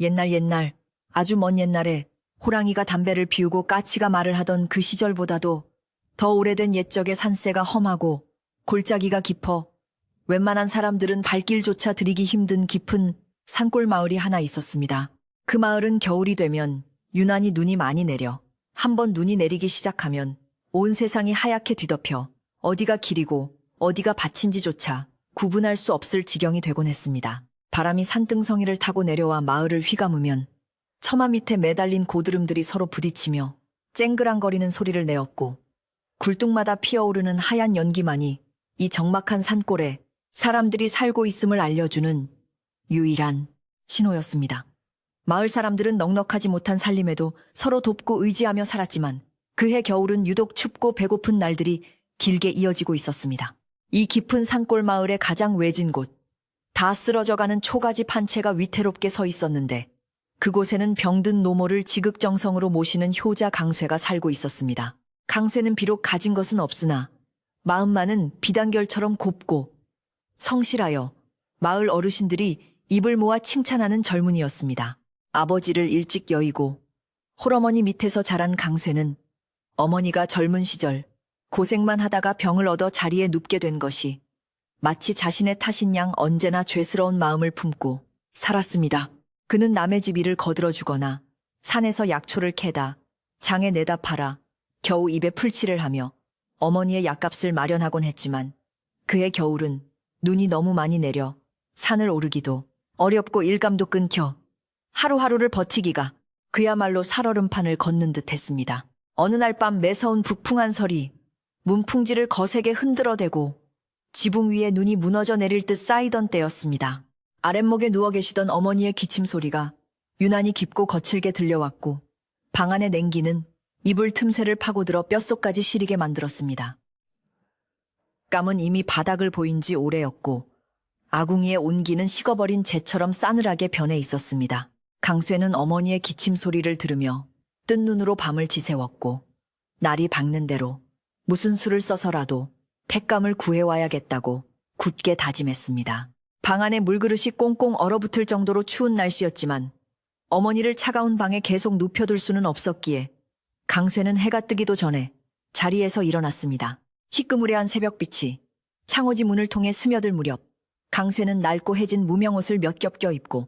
옛날, 아주 먼 옛날에 호랑이가 담배를 피우고 까치가 말을 하던 그 시절보다도 더 오래된 옛적의 산세가 험하고 골짜기가 깊어 웬만한 사람들은 발길조차 들이기 힘든 깊은 산골 마을이 하나 있었습니다. 그 마을은 겨울이 되면 유난히 눈이 많이 내려 한번 눈이 내리기 시작하면 온 세상이 하얗게 뒤덮여 어디가 길이고 어디가 밭인지조차 구분할 수 없을 지경이 되곤 했습니다. 바람이 산등성이를 타고 내려와 마을을 휘감으면 처마 밑에 매달린 고드름들이 서로 부딪히며 쨍그랑거리는 소리를 내었고 굴뚝마다 피어오르는 하얀 연기만이 이 적막한 산골에 사람들이 살고 있음을 알려주는 유일한 신호였습니다. 마을 사람들은 넉넉하지 못한 살림에도 서로 돕고 의지하며 살았지만 그해 겨울은 유독 춥고 배고픈 날들이 길게 이어지고 있었습니다. 이 깊은 산골 마을의 가장 외진 곳, 다 쓰러져가는 초가집 한 채가 위태롭게 서 있었는데 그곳에는 병든 노모를 지극정성으로 모시는 효자 강쇠가 살고 있었습니다. 강쇠는 비록 가진 것은 없으나 마음만은 비단결처럼 곱고 성실하여 마을 어르신들이 입을 모아 칭찬하는 젊은이였습니다. 아버지를 일찍 여의고 홀어머니 밑에서 자란 강쇠는 어머니가 젊은 시절 고생만 하다가 병을 얻어 자리에 눕게 된 것이 마치 자신의 탓인 양 언제나 죄스러운 마음을 품고 살았습니다. 그는 남의 집 일을 거들어주거나 산에서 약초를 캐다 장에 내다 팔아 겨우 입에 풀칠을 하며 어머니의 약값을 마련하곤 했지만 그의 겨울은 눈이 너무 많이 내려 산을 오르기도 어렵고 일감도 끊겨 하루하루를 버티기가 그야말로 살얼음판을 걷는 듯 했습니다. 어느 날 밤 매서운 북풍한 설이 문풍지를 거세게 흔들어대고 지붕 위에 눈이 무너져 내릴 듯 쌓이던 때였습니다. 아랫목에 누워 계시던 어머니의 기침 소리가 유난히 깊고 거칠게 들려왔고 방 안의 냉기는 이불 틈새를 파고들어 뼛속까지 시리게 만들었습니다. 감은 이미 바닥을 보인 지 오래였고 아궁이의 온기는 식어버린 재처럼 싸늘하게 변해 있었습니다. 강쇠는 어머니의 기침 소리를 들으며 뜬 눈으로 밤을 지새웠고 날이 밝는 대로 무슨 수를 써서라도 팩감을 구해와야겠다고 굳게 다짐했습니다. 방 안에 물그릇이 꽁꽁 얼어붙을 정도로 추운 날씨였지만 어머니를 차가운 방에 계속 눕혀둘 수는 없었기에 강쇠는 해가 뜨기도 전에 자리에서 일어났습니다. 희끄무레한 새벽빛이 창호지 문을 통해 스며들 무렵 강쇠는 낡고 해진 무명옷을 몇 겹 껴입고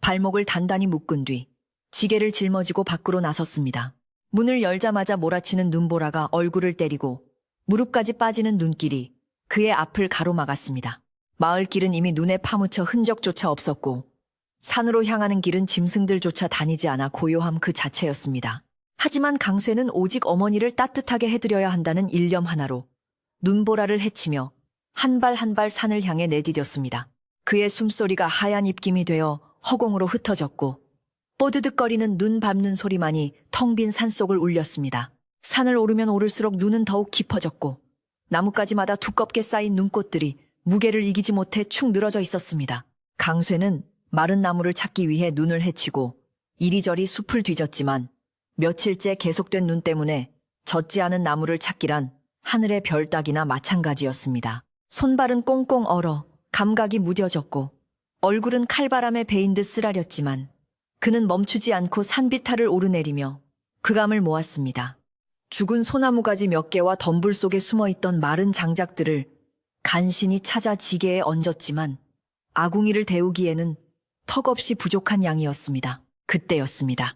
발목을 단단히 묶은 뒤 지게를 짊어지고 밖으로 나섰습니다. 문을 열자마자 몰아치는 눈보라가 얼굴을 때리고 무릎까지 빠지는 눈길이 그의 앞을 가로막았습니다. 마을길은 이미 눈에 파묻혀 흔적조차 없었고 산으로 향하는 길은 짐승들조차 다니지 않아 고요함 그 자체였습니다. 하지만 강쇠는 오직 어머니를 따뜻하게 해드려야 한다는 일념 하나로 눈보라를 헤치며 한 발 한 발 산을 향해 내디뎠습니다. 그의 숨소리가 하얀 입김이 되어 허공으로 흩어졌고 뽀드득거리는 눈 밟는 소리만이 텅 빈 산속을 울렸습니다. 산을 오르면 오를수록 눈은 더욱 깊어졌고 나뭇가지마다 두껍게 쌓인 눈꽃들이 무게를 이기지 못해 축 늘어져 있었습니다. 강쇠는 마른 나무를 찾기 위해 눈을 헤치고 이리저리 숲을 뒤졌지만 며칠째 계속된 눈 때문에 젖지 않은 나무를 찾기란 하늘의 별 따기나 마찬가지였습니다. 손발은 꽁꽁 얼어 감각이 무뎌졌고 얼굴은 칼바람에 베인 듯 쓰라렸지만 그는 멈추지 않고 산비탈을 오르내리며 그감을 모았습니다. 죽은 소나무가지 몇 개와 덤불 속에 숨어있던 마른 장작들을 간신히 찾아 지게에 얹었지만 아궁이를 데우기에는 턱없이 부족한 양이었습니다. 그때였습니다.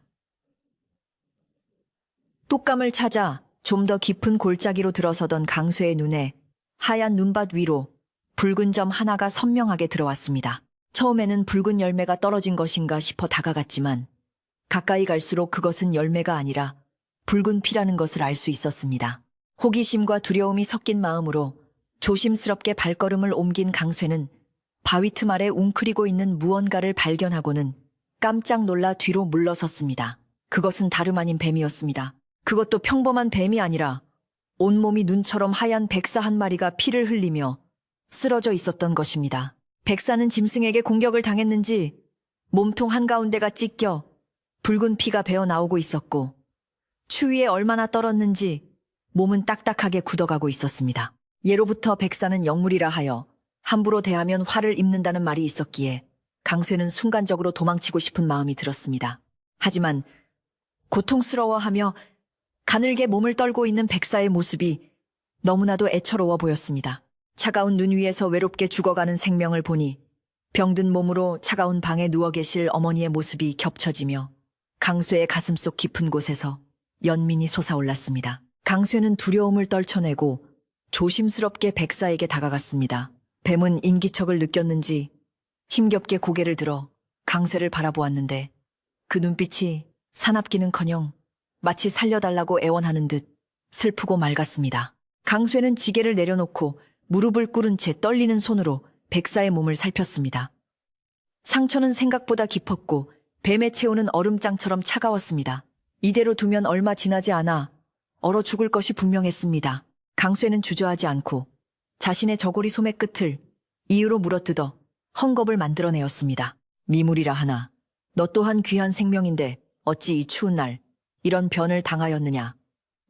뚝감을 찾아 좀 더 깊은 골짜기로 들어서던 강쇠의 눈에 하얀 눈밭 위로 붉은 점 하나가 선명하게 들어왔습니다. 처음에는 붉은 열매가 떨어진 것인가 싶어 다가갔지만 가까이 갈수록 그것은 열매가 아니라 붉은 피라는 것을 알 수 있었습니다. 호기심과 두려움이 섞인 마음으로 조심스럽게 발걸음을 옮긴 강쇠는 바위 틈 아래 웅크리고 있는 무언가를 발견하고는 깜짝 놀라 뒤로 물러섰습니다. 그것은 다름 아닌 뱀이었습니다. 그것도 평범한 뱀이 아니라 온몸이 눈처럼 하얀 백사 한 마리가 피를 흘리며 쓰러져 있었던 것입니다. 백사는 짐승에게 공격을 당했는지 몸통 한가운데가 찢겨 붉은 피가 배어 나오고 있었고 추위에 얼마나 떨었는지 몸은 딱딱하게 굳어가고 있었습니다. 예로부터 백사는 영물이라 하여 함부로 대하면 화를 입는다는 말이 있었기에 강쇠는 순간적으로 도망치고 싶은 마음이 들었습니다. 하지만 고통스러워하며 가늘게 몸을 떨고 있는 백사의 모습이 너무나도 애처로워 보였습니다. 차가운 눈 위에서 외롭게 죽어가는 생명을 보니 병든 몸으로 차가운 방에 누워 계실 어머니의 모습이 겹쳐지며 강쇠의 가슴속 깊은 곳에서 연민이 솟아올랐습니다. 강쇠는 두려움을 떨쳐내고 조심스럽게 백사에게 다가갔습니다. 뱀은 인기척을 느꼈는지 힘겹게 고개를 들어 강쇠를 바라보았는데 그 눈빛이 사납기는커녕 마치 살려달라고 애원하는 듯 슬프고 맑았습니다. 강쇠는 지게를 내려놓고 무릎을 꿇은 채 떨리는 손으로 백사의 몸을 살폈습니다. 상처는 생각보다 깊었고 뱀에 채우는 얼음장처럼 차가웠습니다. 이대로 두면 얼마 지나지 않아 얼어 죽을 것이 분명했습니다. 강쇠는 주저하지 않고 자신의 저고리 소매 끝을 이유로 물어뜯어 헝겊을 만들어내었습니다. 미물이라 하나, 너 또한 귀한 생명인데 어찌 이 추운 날 이런 변을 당하였느냐.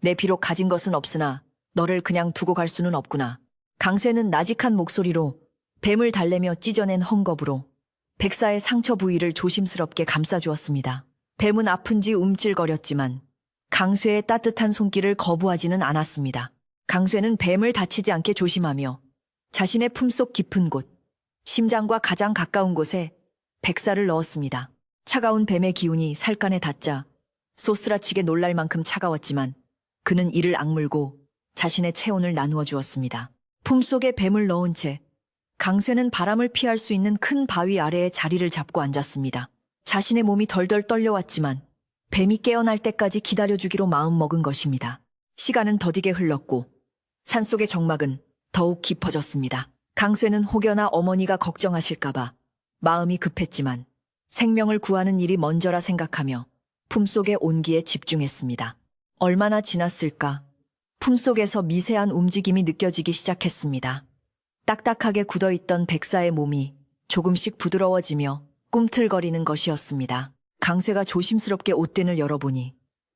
내 비록 가진 것은 없으나 너를 그냥 두고 갈 수는 없구나. 강쇠는 나직한 목소리로 뱀을 달래며 찢어낸 헝겊으로 백사의 상처 부위를 조심스럽게 감싸주었습니다. 뱀은 아픈지 움찔거렸지만 강쇠의 따뜻한 손길을 거부하지는 않았습니다. 강쇠는 뱀을 다치지 않게 조심하며 자신의 품속 깊은 곳, 심장과 가장 가까운 곳에 백사를 넣었습니다. 차가운 뱀의 기운이 살간에 닿자 쏘스라치게 놀랄 만큼 차가웠지만 그는 이를 악물고 자신의 체온을 나누어 주었습니다. 품속에 뱀을 넣은 채 강쇠는 바람을 피할 수 있는 큰 바위 아래에 자리를 잡고 앉았습니다. 자신의 몸이 덜덜 떨려왔지만 뱀이 깨어날 때까지 기다려주기로 마음먹은 것입니다. 시간은 더디게 흘렀고 산속의 정막은 더욱 깊어졌습니다. 강쇠는 혹여나 어머니가 걱정하실까봐 마음이 급했지만 생명을 구하는 일이 먼저라 생각하며 품속의 온기에 집중했습니다. 얼마나 지났을까? 품속에서 미세한 움직임이 느껴지기 시작했습니다. 딱딱하게 굳어있던 백사의 몸이 조금씩 부드러워지며 꿈틀거리는 것이었습니다. 강쇠가 조심스럽게 옷된을 열어보니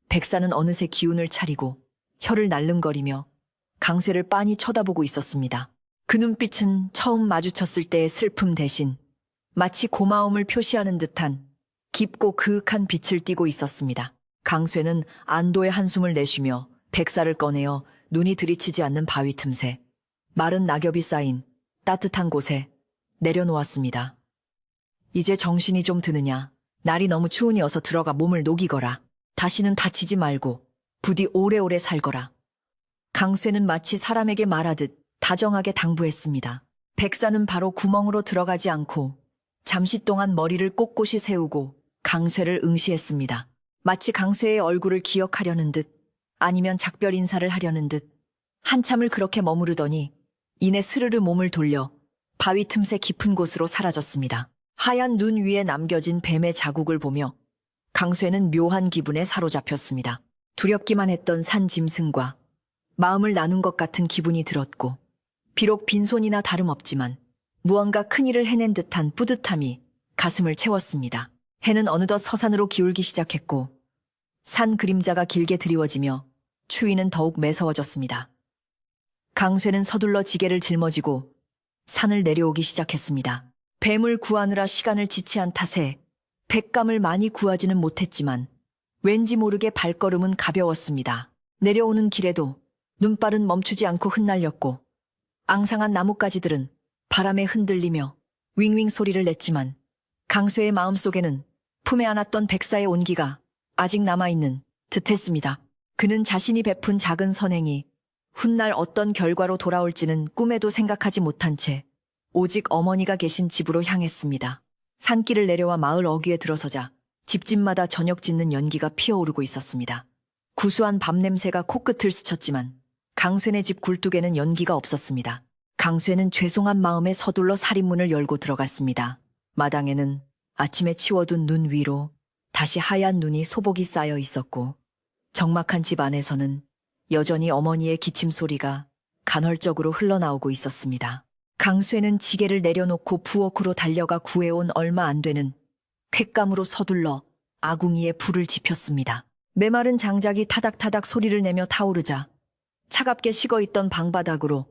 백사는 어느새 기운을 차리고 혀를 날름거리며 강쇠를 빤히 쳐다보고 있었습니다. 그 눈빛은 처음 마주쳤을 때의 슬픔 대신 마치 고마움을 표시하는 듯한 깊고 그윽한 빛을 띠고 있었습니다. 강쇠는 안도의 한숨을 내쉬며 백사를 꺼내어 눈이 들이치지 않는 바위 틈새, 마른 낙엽이 쌓인 따뜻한 곳에 내려놓았습니다. 이제 정신이 좀 드느냐? 날이 너무 추우니 어서 들어가 몸을 녹이거라. 다시는 다치지 말고 부디 오래오래 살거라. 강쇠는 마치 사람에게 말하듯 다정하게 당부했습니다. 백사는 바로 구멍으로 들어가지 않고 잠시 동안 머리를 꼿꼿이 세우고 강쇠를 응시했습니다. 마치 강쇠의 얼굴을 기억하려는 듯 아니면 작별 인사를 하려는 듯 한참을 그렇게 머무르더니 이내 스르르 몸을 돌려 바위 틈새 깊은 곳으로 사라졌습니다. 하얀 눈 위에 남겨진 뱀의 자국을 보며 강쇠는 묘한 기분에 사로잡혔습니다. 두렵기만 했던 산 짐승과 마음을 나눈 것 같은 기분이 들었고 비록 빈손이나 다름없지만 무언가 큰일을 해낸 듯한 뿌듯함이 가슴을 채웠습니다. 해는 어느덧 서산으로 기울기 시작했고 산 그림자가 길게 드리워지며 추위는 더욱 매서워졌습니다. 강쇠는 서둘러 지게를 짊어지고 산을 내려오기 시작했습니다. 뱀을 구하느라 시간을 지체한 탓에 곶감을 많이 구하지는 못했지만 왠지 모르게 발걸음은 가벼웠습니다. 내려오는 길에도 눈발은 멈추지 않고 흩날렸고 앙상한 나뭇가지들은 바람에 흔들리며 윙윙 소리를 냈지만 강쇠의 마음속에는 품에 안았던 백사의 온기가 아직 남아있는 듯했습니다. 그는 자신이 베푼 작은 선행이 훗날 어떤 결과로 돌아올지는 꿈에도 생각하지 못한 채 오직 어머니가 계신 집으로 향했습니다. 산길을 내려와 마을 어귀에 들어서자 집집마다 저녁 짓는 연기가 피어오르고 있었습니다. 구수한 밤 냄새가 코끝을 스쳤지만 강쇠네 집 굴뚝에는 연기가 없었습니다. 강쇠는 죄송한 마음에 서둘러 살인문을 열고 들어갔습니다. 마당에는 아침에 치워둔 눈 위로 다시 하얀 눈이 소복이 쌓여 있었고 적막한 집 안에서는 여전히 어머니의 기침 소리가 간헐적으로 흘러나오고 있었습니다. 강쇠는 지게를 내려놓고 부엌으로 달려가 구해온 얼마 안 되는 곶감으로 서둘러 아궁이에 불을 지폈습니다. 메마른 장작이 타닥타닥 소리를 내며 타오르자 차갑게 식어있던 방바닥으로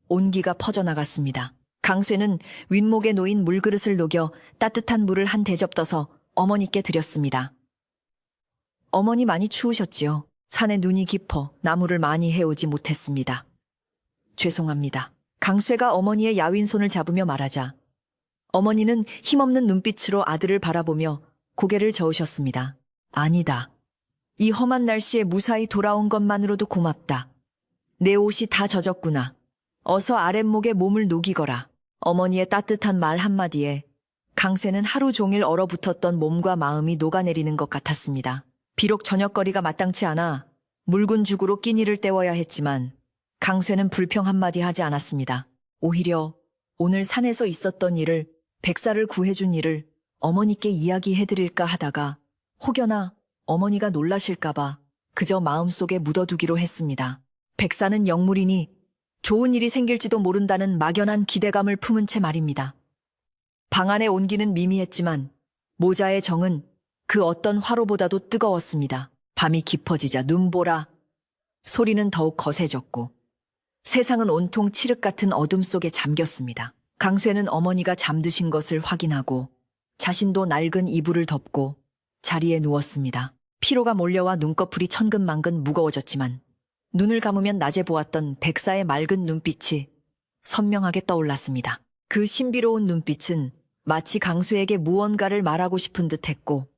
온기가 퍼져나갔습니다. 강쇠는 윗목에 놓인 물그릇을 녹여 따뜻한 물을 한 대접 떠서 어머니께 드렸습니다. 어머니 많이 추우셨지요? 산에 눈이 깊어 나무를 많이 해오지 못했습니다. 죄송합니다. 강쇠가 어머니의 야윈 손을 잡으며 말하자 어머니는 힘없는 눈빛으로 아들을 바라보며 고개를 저으셨습니다. 아니다. 이 험한 날씨에 무사히 돌아온 것만으로도 고맙다. 내 옷이 다 젖었구나. 어서 아랫목에 몸을 녹이거라. 어머니의 따뜻한 말 한마디에 강쇠는 하루 종일 얼어붙었던 몸과 마음이 녹아내리는 것 같았습니다. 비록 저녁거리가 마땅치 않아 묽은 죽으로 끼니를 때워야 했지만 강쇠는 불평 한마디 하지 않았습니다. 오히려 오늘 산에서 있었던 일을, 백사를 구해준 일을 어머니께 이야기해드릴까 하다가 혹여나 어머니가 놀라실까봐 그저 마음속에 묻어두기로 했습니다. 백사는 영물이니 좋은 일이 생길지도 모른다는 막연한 기대감을 품은 채 말입니다. 방 안의 온기는 미미했지만 모자의 정은 그 어떤 화로보다도 뜨거웠습니다. 밤이 깊어지자 눈보라 소리는 더욱 거세졌고 세상은 온통 칠흑 같은 어둠 속에 잠겼습니다. 강쇠는 어머니가 잠드신 것을 확인하고 자신도 낡은 이불을 덮고 자리에 누웠습니다. 피로가 몰려와 눈꺼풀이 천근만근 무거워졌지만 눈을 감으면 낮에 보았던 백사의 맑은 눈빛이 선명하게 떠올랐습니다. 그 신비로운 눈빛은 마치 강쇠에게 무언가를 말하고 싶은 듯 했고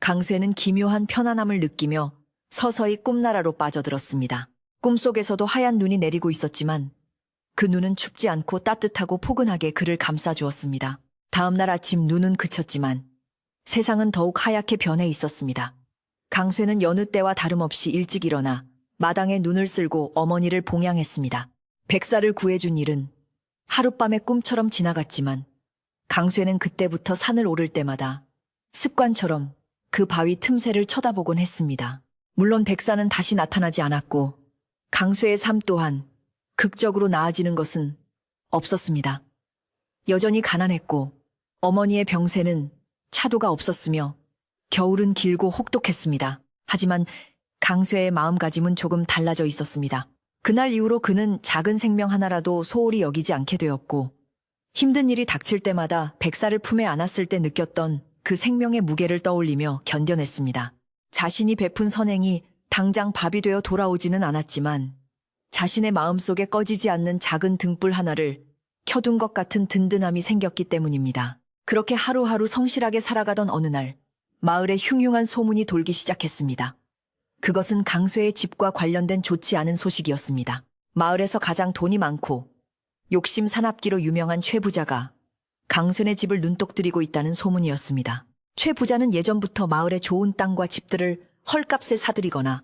강쇠는 기묘한 편안함을 느끼며 서서히 꿈나라로 빠져들었습니다. 꿈속에서도 하얀 눈이 내리고 있었지만 그 눈은 춥지 않고 따뜻하고 포근하게 그를 감싸주었습니다. 다음 날 아침 눈은 그쳤지만 세상은 더욱 하얗게 변해 있었습니다. 강쇠는 여느 때와 다름없이 일찍 일어나 마당에 눈을 쓸고 어머니를 봉양했습니다. 백사를 구해준 일은 하룻밤의 꿈처럼 지나갔지만 강쇠는 그때부터 산을 오를 때마다 습관처럼 그 바위 틈새를 쳐다보곤 했습니다. 물론 백사는 다시 나타나지 않았고 강쇠의 삶 또한 극적으로 나아지는 것은 없었습니다. 여전히 가난했고 어머니의 병세는 차도가 없었으며 겨울은 길고 혹독했습니다. 하지만 강쇠의 마음가짐은 조금 달라져 있었습니다. 그날 이후로 그는 작은 생명 하나라도 소홀히 여기지 않게 되었고 힘든 일이 닥칠 때마다 백사를 품에 안았을 때 느꼈던 그 생명의 무게를 떠올리며 견뎌냈습니다. 자신이 베푼 선행이 당장 밥이 되어 돌아오지는 않았지만 자신의 마음속에 꺼지지 않는 작은 등불 하나를 켜둔 것 같은 든든함이 생겼기 때문입니다. 그렇게 하루하루 성실하게 살아가던 어느 날 마을에 흉흉한 소문이 돌기 시작했습니다. 그것은 강쇠의 집과 관련된 좋지 않은 소식이었습니다. 마을에서 가장 돈이 많고 욕심 사납기로 유명한 최 부자가 강쇠네 집을 눈독 들이고 있다는 소문이었습니다. 최 부자는 예전부터 마을의 좋은 땅과 집들을 헐값에 사들이거나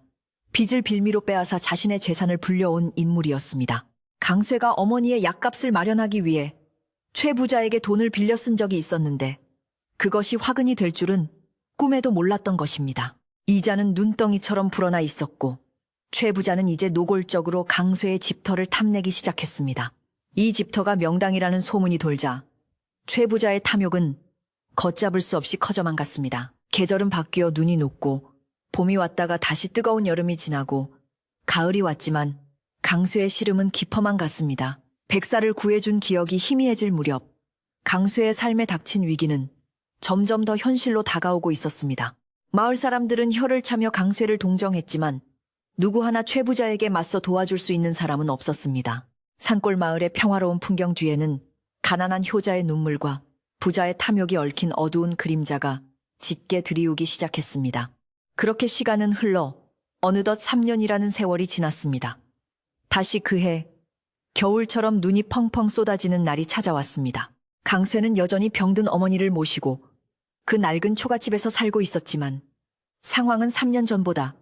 빚을 빌미로 빼앗아 자신의 재산을 불려온 인물이었습니다. 강쇠가 어머니의 약값을 마련하기 위해 최 부자에게 돈을 빌려 쓴 적이 있었는데 그것이 화근이 될 줄은 꿈에도 몰랐던 것입니다. 이자는 눈덩이처럼 불어나 있었고 최 부자는 이제 노골적으로 강쇠의 집터를 탐내기 시작했습니다. 이 집터가 명당이라는 소문이 돌자 최 부자의 탐욕은 걷잡을 수 없이 커져만 갔습니다. 계절은 바뀌어 눈이 녹고 봄이 왔다가 다시 뜨거운 여름이 지나고 가을이 왔지만 강쇠의 시름은 깊어만 갔습니다. 백사를 구해준 기억이 희미해질 무렵 강쇠의 삶에 닥친 위기는 점점 더 현실로 다가오고 있었습니다. 마을 사람들은 혀를 차며 강쇠를 동정했지만 누구 하나 최 부자에게 맞서 도와줄 수 있는 사람은 없었습니다. 산골 마을의 평화로운 풍경 뒤에는 가난한 효자의 눈물과 부자의 탐욕이 얽힌 어두운 그림자가 짙게 드리우기 시작했습니다. 그렇게 시간은 흘러 어느덧 3년이라는 세월이 지났습니다. 다시 그해 겨울처럼 눈이 펑펑 쏟아지는 날이 찾아왔습니다. 강쇠는 여전히 병든 어머니를 모시고 그 낡은 초가집에서 살고 있었지만 상황은 3년 전보다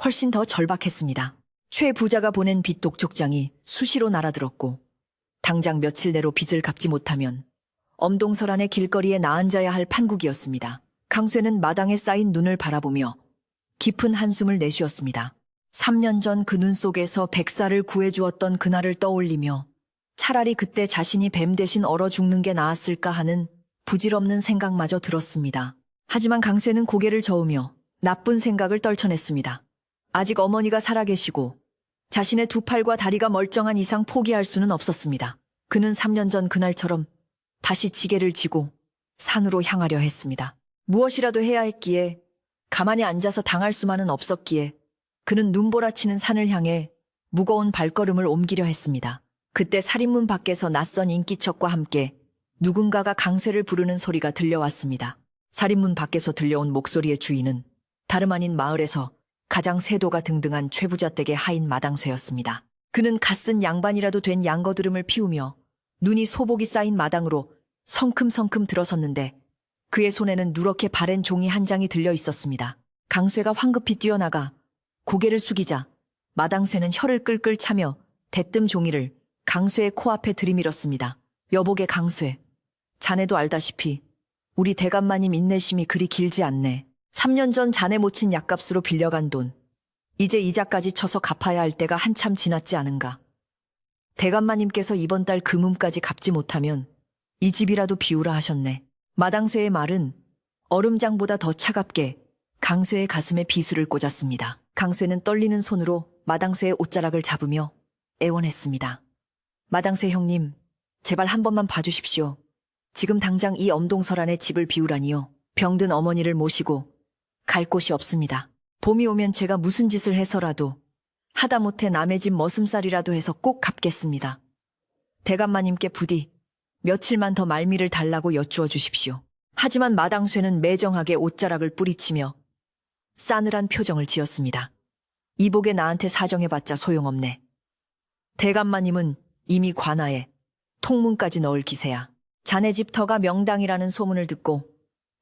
훨씬 더 절박했습니다. 최 부자가 보낸 빚 독촉장이 수시로 날아들었고 당장 며칠 내로 빚을 갚지 못하면 엄동설안의 길거리에 나앉아야 할 판국이었습니다. 강쇠는 마당에 쌓인 눈을 바라보며 깊은 한숨을 내쉬었습니다. 3년 전 그 눈 속에서 백사를 구해주었던 그날을 떠올리며 차라리 그때 자신이 뱀 대신 얼어 죽는 게 나았을까 하는 부질없는 생각마저 들었습니다. 하지만 강쇠는 고개를 저으며 나쁜 생각을 떨쳐냈습니다. 아직 어머니가 살아계시고 자신의 두 팔과 다리가 멀쩡한 이상 포기할 수는 없었습니다. 그는 3년 전 그날처럼 다시 지게를 지고 산으로 향하려 했습니다. 무엇이라도 해야 했기에, 가만히 앉아서 당할 수만은 없었기에 그는 눈보라치는 산을 향해 무거운 발걸음을 옮기려 했습니다. 그때 살인문 밖에서 낯선 인기척과 함께 누군가가 강쇠를 부르는 소리가 들려왔습니다. 살인문 밖에서 들려온 목소리의 주인은 다름 아닌 마을에서 가장 세도가 등등한 최부자 댁의 하인 마당쇠였습니다. 그는 갓쓴 양반이라도 된 양거드름을 피우며 눈이 소복이 쌓인 마당으로 성큼성큼 들어섰는데 그의 손에는 누렇게 바랜 종이 한 장이 들려 있었습니다. 강쇠가 황급히 뛰어나가 고개를 숙이자 마당쇠는 혀를 끌끌 차며 대뜸 종이를 강쇠의 코앞에 들이밀었습니다. 여보게 강쇠, 자네도 알다시피 우리 대감마님 인내심이 그리 길지 않네. 3년 전 자네 모친 약값으로 빌려간 돈, 이제 이자까지 쳐서 갚아야 할 때가 한참 지났지 않은가. 대감마님께서 이번 달 금음까지 갚지 못하면 이 집이라도 비우라 하셨네. 마당쇠의 말은 얼음장보다 더 차갑게 강쇠의 가슴에 비수를 꽂았습니다. 강쇠는 떨리는 손으로 마당쇠의 옷자락을 잡으며 애원했습니다. 마당쇠 형님, 제발 한 번만 봐주십시오. 지금 당장 이 엄동설 안에 집을 비우라니요. 병든 어머니를 모시고 갈 곳이 없습니다. 봄이 오면 제가 무슨 짓을 해서라도 하다못해 남의 집 머슴살이라도 해서 꼭 갚겠습니다. 대감마님께 부디 며칠만 더 말미를 달라고 여쭈어 주십시오. 하지만 마당쇠는 매정하게 옷자락을 뿌리치며 싸늘한 표정을 지었습니다. 이복에 나한테 사정해봤자 소용없네. 대감마님은 이미 관아에 통문까지 넣을 기세야. 자네 집 터가 명당이라는 소문을 듣고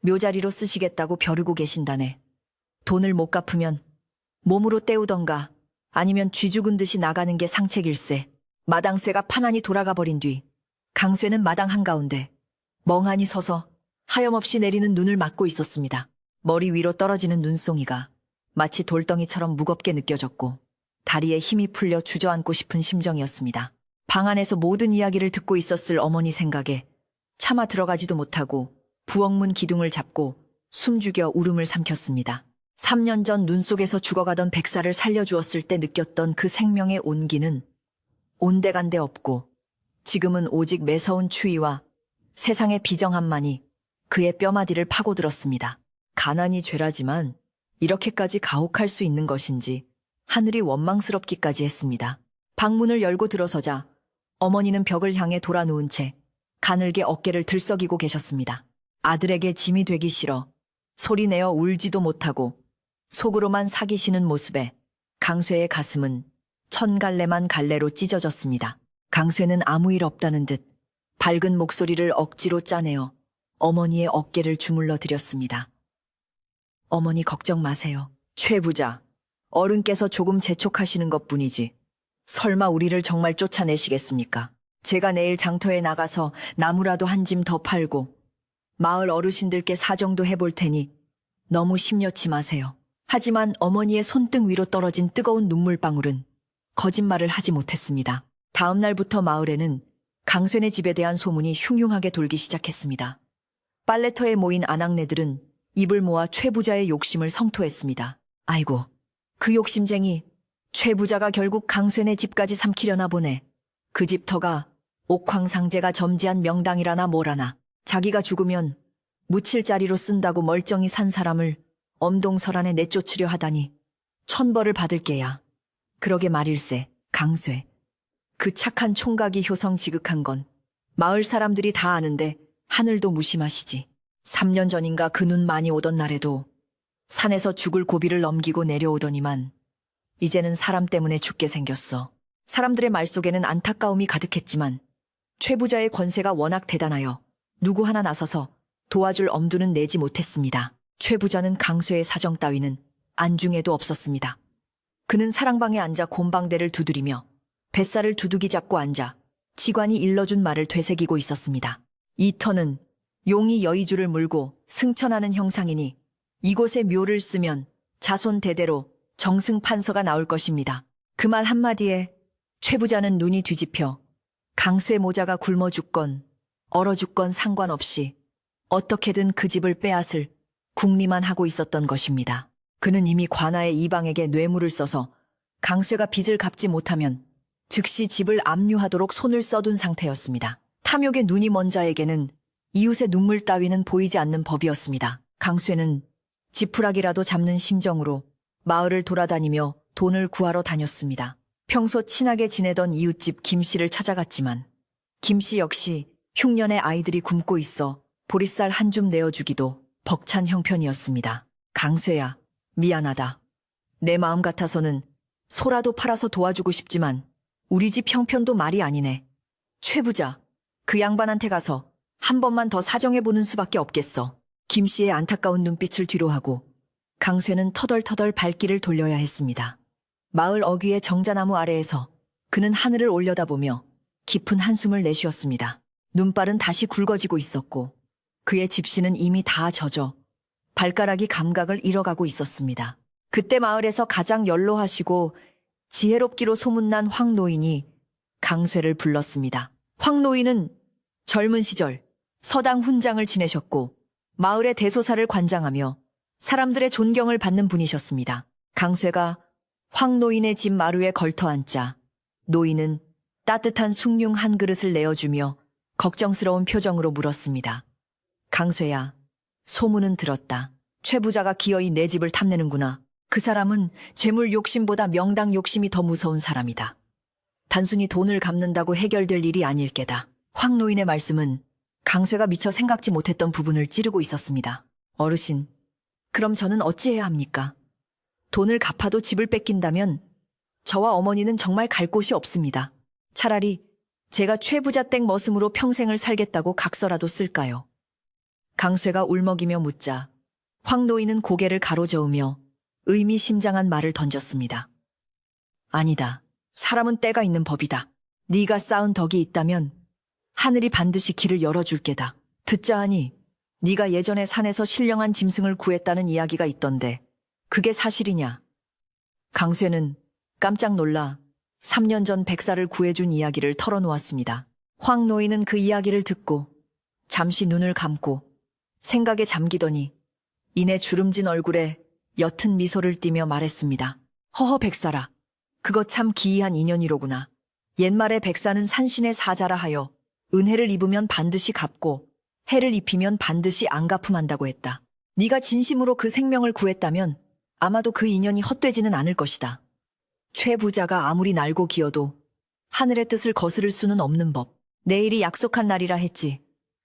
묘자리로 쓰시겠다고 벼르고 계신다네. 돈을 못 갚으면 몸으로 때우던가 아니면 쥐 죽은 듯이 나가는 게 상책일세. 마당쇠가 파난이 돌아가 버린 뒤 강쇠는 마당 한가운데 멍하니 서서 하염없이 내리는 눈을 맞고 있었습니다. 머리 위로 떨어지는 눈송이가 마치 돌덩이처럼 무겁게 느껴졌고 다리에 힘이 풀려 주저앉고 싶은 심정이었습니다. 방 안에서 모든 이야기를 듣고 있었을 어머니 생각에 차마 들어가지도 못하고 부엌문 기둥을 잡고 숨죽여 울음을 삼켰습니다. 3년 전 눈 속에서 죽어가던 백사를 살려주었을 때 느꼈던 그 생명의 온기는 온데간데 없고 지금은 오직 매서운 추위와 세상의 비정함만이 그의 뼈마디를 파고들었습니다. 가난이 죄라지만 이렇게까지 가혹할 수 있는 것인지 하늘이 원망스럽기까지 했습니다. 방문을 열고 들어서자 어머니는 벽을 향해 돌아 누운 채 가늘게 어깨를 들썩이고 계셨습니다. 아들에게 짐이 되기 싫어 소리내어 울지도 못하고 속으로만 사기시는 모습에 강쇠의 가슴은 천갈래만 갈래로 찢어졌습니다. 강쇠는 아무 일 없다는 듯 밝은 목소리를 억지로 짜내어 어머니의 어깨를 주물러 드렸습니다. 어머니 걱정 마세요. 최 부자, 어른께서 조금 재촉하시는 것뿐이지 설마 우리를 정말 쫓아내시겠습니까? 제가 내일 장터에 나가서 나무라도 한 짐 더 팔고 마을 어르신들께 사정도 해볼 테니 너무 심려치 마세요. 하지만 어머니의 손등 위로 떨어진 뜨거운 눈물방울은 거짓말을 하지 못했습니다. 다음 날부터 마을에는 강쇠네 집에 대한 소문이 흉흉하게 돌기 시작했습니다. 빨래터에 모인 아낙네들은 입을 모아 최 부자의 욕심을 성토했습니다. 아이고, 그 욕심쟁이 최 부자가 결국 강쇠네 집까지 삼키려나 보네. 그 집 터가 옥황상제가 점지한 명당이라나 뭐라나. 자기가 죽으면 묻힐 자리로 쓴다고 멀쩡히 산 사람을 엄동설안에 내쫓으려 하다니 천벌을 받을 게야. 그러게 말일세, 강쇠. 그 착한 총각이 효성 지극한 건 마을 사람들이 다 아는데 하늘도 무심하시지. 3년 전인가 그 눈 많이 오던 날에도 산에서 죽을 고비를 넘기고 내려오더니만 이제는 사람 때문에 죽게 생겼어. 사람들의 말 속에는 안타까움이 가득했지만 최 부자의 권세가 워낙 대단하여 누구 하나 나서서 도와줄 엄두는 내지 못했습니다. 최 부자는 강쇠의 사정 따위는 안중에도 없었습니다. 그는 사랑방에 앉아 곰방대를 두드리며 뱃살을 두둑이 잡고 앉아 지관이 일러준 말을 되새기고 있었습니다. 이 터는 용이 여의주를 물고 승천하는 형상이니 이곳에 묘를 쓰면 자손 대대로 정승판서가 나올 것입니다. 그 말 한마디에 최 부자는 눈이 뒤집혀 강쇠 모자가 굶어 죽건 얼어 죽건 상관없이 어떻게든 그 집을 빼앗을 궁리만 하고 있었던 것입니다. 그는 이미 관아의 이방에게 뇌물을 써서 강쇠가 빚을 갚지 못하면 즉시 집을 압류하도록 손을 써둔 상태였습니다. 탐욕에 눈이 먼 자에게는 이웃의 눈물 따위는 보이지 않는 법이었습니다. 강쇠는 지푸라기라도 잡는 심정으로 마을을 돌아다니며 돈을 구하러 다녔습니다. 평소 친하게 지내던 이웃집 김 씨를 찾아갔지만 김 씨 역시 흉년의 아이들이 굶고 있어 보리쌀 한 줌 내어주기도 벅찬 형편이었습니다. 강쇠야, 미안하다. 내 마음 같아서는 소라도 팔아서 도와주고 싶지만 우리 집 형편도 말이 아니네. 최 부자, 그 양반한테 가서 한 번만 더 사정해보는 수밖에 없겠어. 김 씨의 안타까운 눈빛을 뒤로하고 강쇠는 터덜터덜 발길을 돌려야 했습니다. 마을 어귀의 정자나무 아래에서 그는 하늘을 올려다보며 깊은 한숨을 내쉬었습니다. 눈발은 다시 굵어지고 있었고 그의 집시는 이미 다 젖어 발가락이 감각을 잃어가고 있었습니다. 그때 마을에서 가장 연로하시고 지혜롭기로 소문난 황 노인이 강쇠를 불렀습니다. 황 노인은 젊은 시절 서당 훈장을 지내셨고 마을의 대소사를 관장하며 사람들의 존경을 받는 분이셨습니다. 강쇠가 황 노인의 집 마루에 걸터앉자 노인은 따뜻한 숭늉 한 그릇을 내어주며 걱정스러운 표정으로 물었습니다. 강쇠야, 소문은 들었다. 최 부자가 기어이 내 집을 탐내는구나. 그 사람은 재물 욕심보다 명당 욕심이 더 무서운 사람이다. 단순히 돈을 갚는다고 해결될 일이 아닐 게다. 황 노인의 말씀은 강쇠가 미처 생각지 못했던 부분을 찌르고 있었습니다. 어르신, 그럼 저는 어찌해야 합니까? 돈을 갚아도 집을 뺏긴다면 저와 어머니는 정말 갈 곳이 없습니다. 차라리 제가 최 부자 땡 머슴으로 평생을 살겠다고 각서라도 쓸까요? 강쇠가 울먹이며 묻자 황 노인은 고개를 가로저으며 의미심장한 말을 던졌습니다. 아니다. 사람은 때가 있는 법이다. 네가 쌓은 덕이 있다면 하늘이 반드시 길을 열어줄 게다. 듣자 하니 네가 예전에 산에서 신령한 짐승을 구했다는 이야기가 있던데 그게 사실이냐? 강쇠는 깜짝 놀라 3년 전 백사를 구해준 이야기를 털어놓았습니다. 황 노인은 그 이야기를 듣고 잠시 눈을 감고 생각에 잠기더니 이내 주름진 얼굴에 옅은 미소를 띠며 말했습니다. 허허 백사라. 그거 참 기이한 인연이로구나. 옛말에 백사는 산신의 사자라 하여 은혜를 입으면 반드시 갚고 해를 입히면 반드시 안 갚음한다고 했다. 네가 진심으로 그 생명을 구했다면 아마도 그 인연이 헛되지는 않을 것이다. 최 부자가 아무리 날고 기어도 하늘의 뜻을 거스를 수는 없는 법. 내일이 약속한 날이라 했지.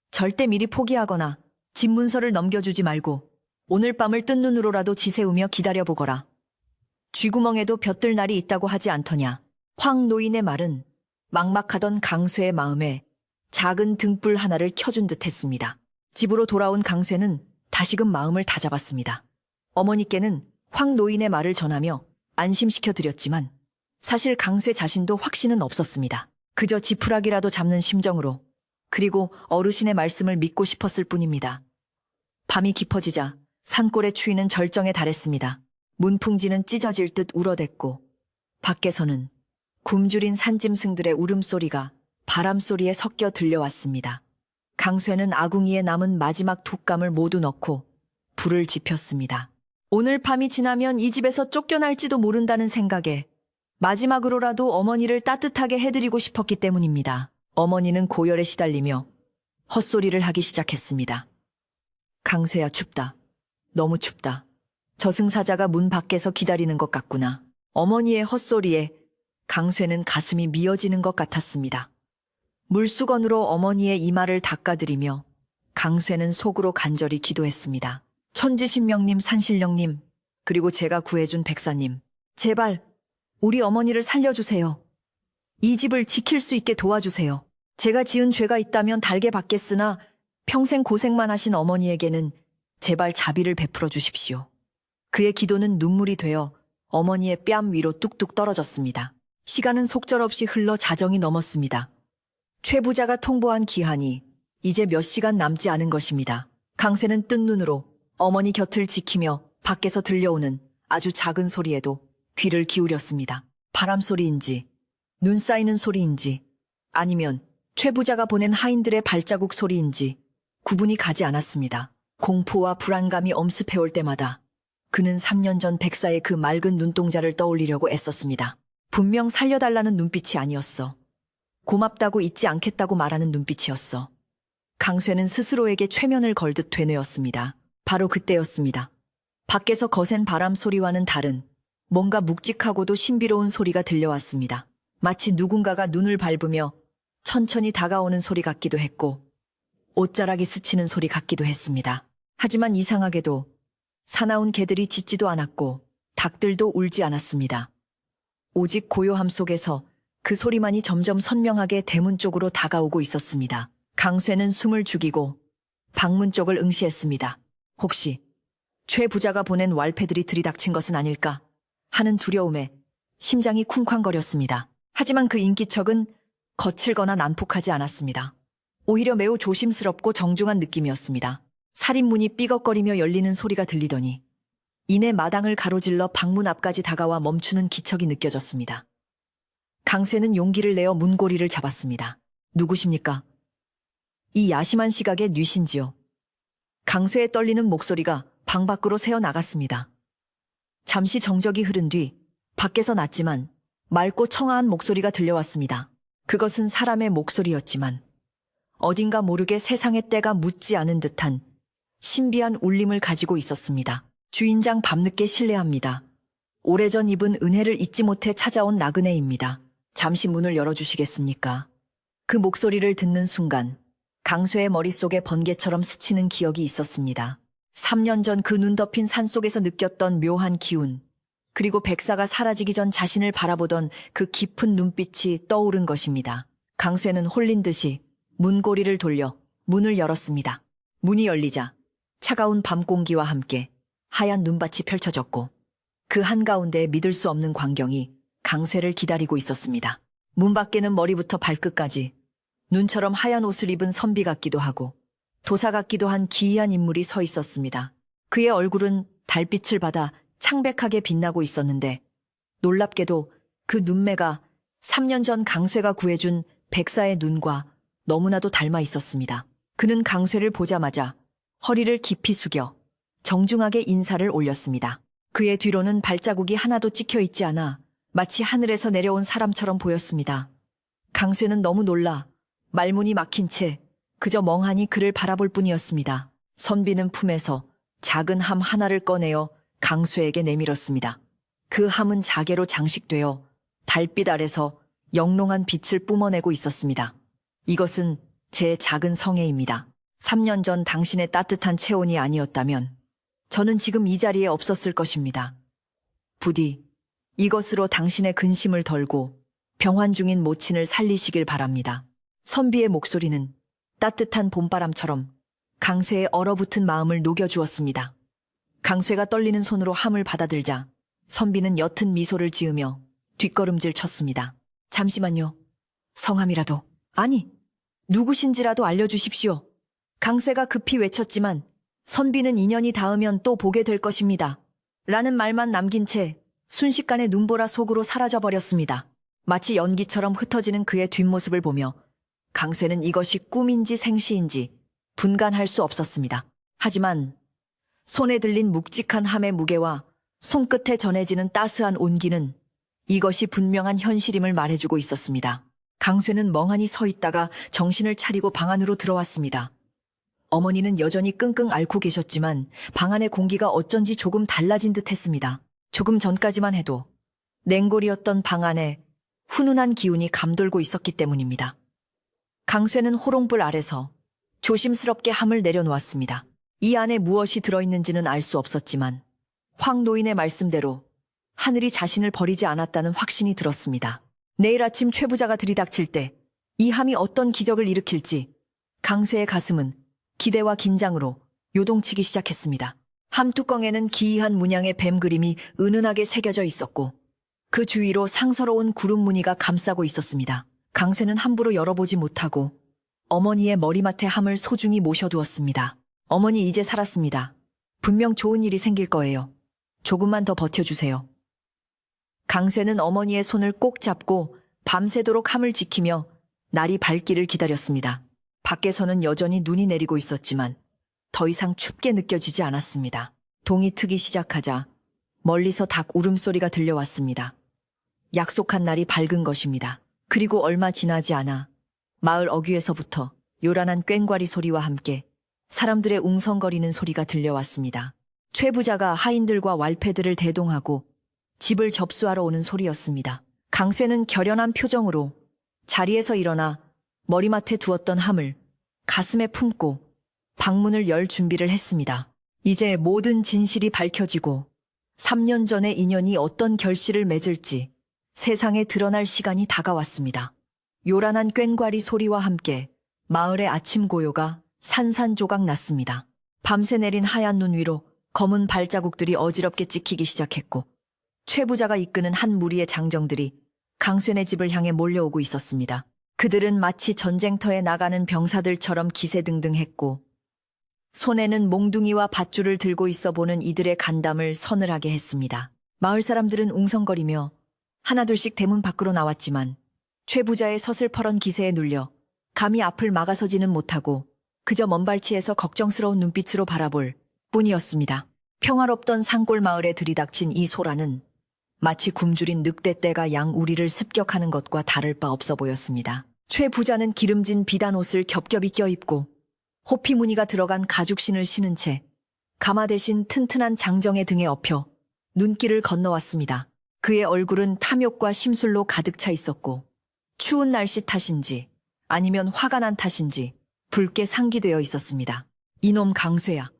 절대 미리 포기하거나 집 문서를 넘겨주지 말고 오늘 밤을 뜬 눈으로라도 지새우며 기다려보거라. 쥐구멍에도 볕들 날이 있다고 하지 않더냐. 황 노인의 말은 막막하던 강쇠의 마음에 작은 등불 하나를 켜준 듯 했습니다. 집으로 돌아온 강쇠는 다시금 마음을 다잡았습니다. 어머니께는 황 노인의 말을 전하며 안심시켜드렸지만 사실 강쇠 자신도 확신은 없었습니다. 그저 지푸라기라도 잡는 심정으로 그리고 어르신의 말씀을 믿고 싶었을 뿐입니다. 밤이 깊어지자 산골의 추위는 절정에 달했습니다. 문풍지는 찢어질 듯 울어댔고 밖에서는 굶주린 산짐승들의 울음소리가 바람소리에 섞여 들려왔습니다. 강쇠는 아궁이에 남은 마지막 둣감을 모두 넣고 불을 지폈습니다. 오늘 밤이 지나면 이 집에서 쫓겨날지도 모른다는 생각에 마지막으로라도 어머니를 따뜻하게 해드리고 싶었기 때문입니다. 어머니는 고열에 시달리며 헛소리를 하기 시작했습니다. 강쇠야, 춥다. 너무 춥다. 저승사자가 문 밖에서 기다리는 것 같구나. 어머니의 헛소리에 강쇠는 가슴이 미어지는 것 같았습니다. 물수건으로 어머니의 이마를 닦아드리며 강쇠는 속으로 간절히 기도했습니다. 천지신명님, 산신령님, 그리고 제가 구해준 백사님, 제발 우리 어머니를 살려주세요. 이 집을 지킬 수 있게 도와주세요. 제가 지은 죄가 있다면 달게 받겠으나 평생 고생만 하신 어머니에게는 제발 자비를 베풀어 주십시오. 그의 기도는 눈물이 되어 어머니의 뺨 위로 뚝뚝 떨어졌습니다. 시간은 속절없이 흘러 자정이 넘었습니다. 최 부자가 통보한 기한이 이제 몇 시간 남지 않은 것입니다. 강쇠는 뜬 눈으로 어머니 곁을 지키며 밖에서 들려오는 아주 작은 소리에도 귀를 기울였습니다. 바람소리인지, 눈 쌓이는 소리인지, 아니면 최 부자가 보낸 하인들의 발자국 소리인지 구분이 가지 않았습니다. 공포와 불안감이 엄습해올 때마다 그는 3년 전 백사의 그 맑은 눈동자를 떠올리려고 애썼습니다. 분명 살려달라는 눈빛이 아니었어. 고맙다고 잊지 않겠다고 말하는 눈빛이었어. 강쇠는 스스로에게 최면을 걸듯 되뇌었습니다. 바로 그때였습니다. 밖에서 거센 바람 소리와는 다른 뭔가 묵직하고도 신비로운 소리가 들려왔습니다. 마치 누군가가 눈을 밟으며 천천히 다가오는 소리 같기도 했고 옷자락이 스치는 소리 같기도 했습니다. 하지만 이상하게도 사나운 개들이 짖지도 않았고 닭들도 울지 않았습니다. 오직 고요함 속에서 그 소리만이 점점 선명하게 대문 쪽으로 다가오고 있었습니다. 강쇠는 숨을 죽이고 방문 쪽을 응시했습니다. 혹시 최 부자가 보낸 왈패들이 들이닥친 것은 아닐까 하는 두려움에 심장이 쿵쾅거렸습니다. 하지만 그 인기척은 거칠거나 난폭하지 않았습니다. 오히려 매우 조심스럽고 정중한 느낌이었습니다. 살인문이 삐걱거리며 열리는 소리가 들리더니 이내 마당을 가로질러 방문 앞까지 다가와 멈추는 기척이 느껴졌습니다. 강쇠는 용기를 내어 문고리를 잡았습니다. 누구십니까? 이 야심한 시각에 뉘신지요? 강쇠의 떨리는 목소리가 방 밖으로 새어나갔습니다. 잠시 정적이 흐른 뒤 밖에서 났지만 맑고 청아한 목소리가 들려왔습니다. 그것은 사람의 목소리였지만 어딘가 모르게 세상의 때가 묻지 않은 듯한 신비한 울림을 가지고 있었습니다. 주인장 밤늦게 실례합니다. 오래전 입은 은혜를 잊지 못해 찾아온 나그네입니다. 잠시 문을 열어주시겠습니까? 그 목소리를 듣는 순간 강쇠의 머릿속에 번개처럼 스치는 기억이 있었습니다. 3년 전 그 눈 덮인 산속에서 느꼈던 묘한 기운, 그리고 백사가 사라지기 전 자신을 바라보던 그 깊은 눈빛이 떠오른 것입니다. 강쇠는 홀린 듯이 문고리를 돌려 문을 열었습니다. 문이 열리자 차가운 밤 공기와 함께 하얀 눈밭이 펼쳐졌고 그 한가운데 믿을 수 없는 광경이 강쇠를 기다리고 있었습니다. 문 밖에는 머리부터 발끝까지 눈처럼 하얀 옷을 입은 선비 같기도 하고 도사 같기도 한 기이한 인물이 서 있었습니다. 그의 얼굴은 달빛을 받아 창백하게 빛나고 있었는데 놀랍게도 그 눈매가 3년 전 강쇠가 구해준 백사의 눈과 너무나도 닮아 있었습니다. 그는 강쇠를 보자마자 허리를 깊이 숙여 정중하게 인사를 올렸습니다. 그의 뒤로는 발자국이 하나도 찍혀 있지 않아 마치 하늘에서 내려온 사람처럼 보였습니다. 강쇠는 너무 놀라 말문이 막힌 채 그저 멍하니 그를 바라볼 뿐이었습니다. 선비는 품에서 작은 함 하나를 꺼내어 강쇠에게 내밀었습니다. 그 함은 자개로 장식되어 달빛 아래서 영롱한 빛을 뿜어내고 있었습니다. 이것은 제 작은 성애입니다. 3년 전 당신의 따뜻한 체온이 아니었다면 저는 지금 이 자리에 없었을 것입니다. 부디 이것으로 당신의 근심을 덜고 병환 중인 모친을 살리시길 바랍니다. 선비의 목소리는 따뜻한 봄바람처럼 강쇠의 얼어붙은 마음을 녹여주었습니다. 강쇠가 떨리는 손으로 함을 받아들자 선비는 옅은 미소를 지으며 뒷걸음질 쳤습니다. 잠시만요. 성함이라도, 아니, 누구신지라도 알려주십시오. 강쇠가 급히 외쳤지만 선비는 인연이 닿으면 또 보게 될 것입니다. 라는 말만 남긴 채 순식간에 눈보라 속으로 사라져버렸습니다. 마치 연기처럼 흩어지는 그의 뒷모습을 보며 강쇠는 이것이 꿈인지 생시인지 분간할 수 없었습니다. 하지만 손에 들린 묵직한 함의 무게와 손끝에 전해지는 따스한 온기는 이것이 분명한 현실임을 말해주고 있었습니다. 강쇠는 멍하니 서 있다가 정신을 차리고 방 안으로 들어왔습니다. 어머니는 여전히 끙끙 앓고 계셨지만 방 안의 공기가 어쩐지 조금 달라진 듯 했습니다. 조금 전까지만 해도 냉골이었던 방 안에 훈훈한 기운이 감돌고 있었기 때문입니다. 강쇠는 호롱불 아래서 조심스럽게 함을 내려놓았습니다. 이 안에 무엇이 들어있는지는 알 수 없었지만 황 노인의 말씀대로 하늘이 자신을 버리지 않았다는 확신이 들었습니다. 내일 아침 최 부자가 들이닥칠 때 이 함이 어떤 기적을 일으킬지 강쇠의 가슴은 기대와 긴장으로 요동치기 시작했습니다. 함 뚜껑에는 기이한 문양의 뱀 그림이 은은하게 새겨져 있었고 그 주위로 상서로운 구름 무늬가 감싸고 있었습니다. 강쇠는 함부로 열어보지 못하고 어머니의 머리맡에 함을 소중히 모셔두었습니다. 어머니 이제 살았습니다. 분명 좋은 일이 생길 거예요. 조금만 더 버텨주세요. 강쇠는 어머니의 손을 꼭 잡고 밤새도록 함을 지키며 날이 밝기를 기다렸습니다. 밖에서는 여전히 눈이 내리고 있었지만 더 이상 춥게 느껴지지 않았습니다. 동이 트기 시작하자 멀리서 닭 울음소리가 들려왔습니다. 약속한 날이 밝은 것입니다. 그리고 얼마 지나지 않아 마을 어귀에서부터 요란한 꽹과리 소리와 함께 사람들의 웅성거리는 소리가 들려왔습니다. 최 부자가 하인들과 왈패들을 대동하고 집을 접수하러 오는 소리였습니다. 강쇠는 결연한 표정으로 자리에서 일어나 머리맡에 두었던 함을 가슴에 품고 방문을 열 준비를 했습니다. 이제 모든 진실이 밝혀지고 3년 전의 인연이 어떤 결실을 맺을지 세상에 드러날 시간이 다가왔습니다. 요란한 꽹과리 소리와 함께 마을의 아침 고요가 산산조각 났습니다. 밤새 내린 하얀 눈 위로 검은 발자국들이 어지럽게 찍히기 시작했고 최 부자가 이끄는 한 무리의 장정들이 강쇠네 집을 향해 몰려오고 있었습니다. 그들은 마치 전쟁터에 나가는 병사들처럼 기세등등했고 손에는 몽둥이와 밧줄을 들고 있어 보는 이들의 간담을 서늘하게 했습니다. 마을 사람들은 웅성거리며 하나둘씩 대문 밖으로 나왔지만 최 부자의 서슬퍼런 기세에 눌려 감히 앞을 막아서지는 못하고 그저 먼 발치에서 걱정스러운 눈빛으로 바라볼 뿐이었습니다. 평화롭던 산골 마을에 들이닥친 이 소란은 마치 굶주린 늑대떼가 양 우리를 습격하는 것과 다를 바 없어 보였습니다. 최 부자는 기름진 비단 옷을 겹겹이 껴입고 호피 무늬가 들어간 가죽신을 신은 채 가마 대신 튼튼한 장정의 등에 엎여 눈길을 건너왔습니다. 그의 얼굴은 탐욕과 심술로 가득 차 있었고 추운 날씨 탓인지 아니면 화가 난 탓인지 붉게 상기되어 있었습니다. 이놈 강쇠야.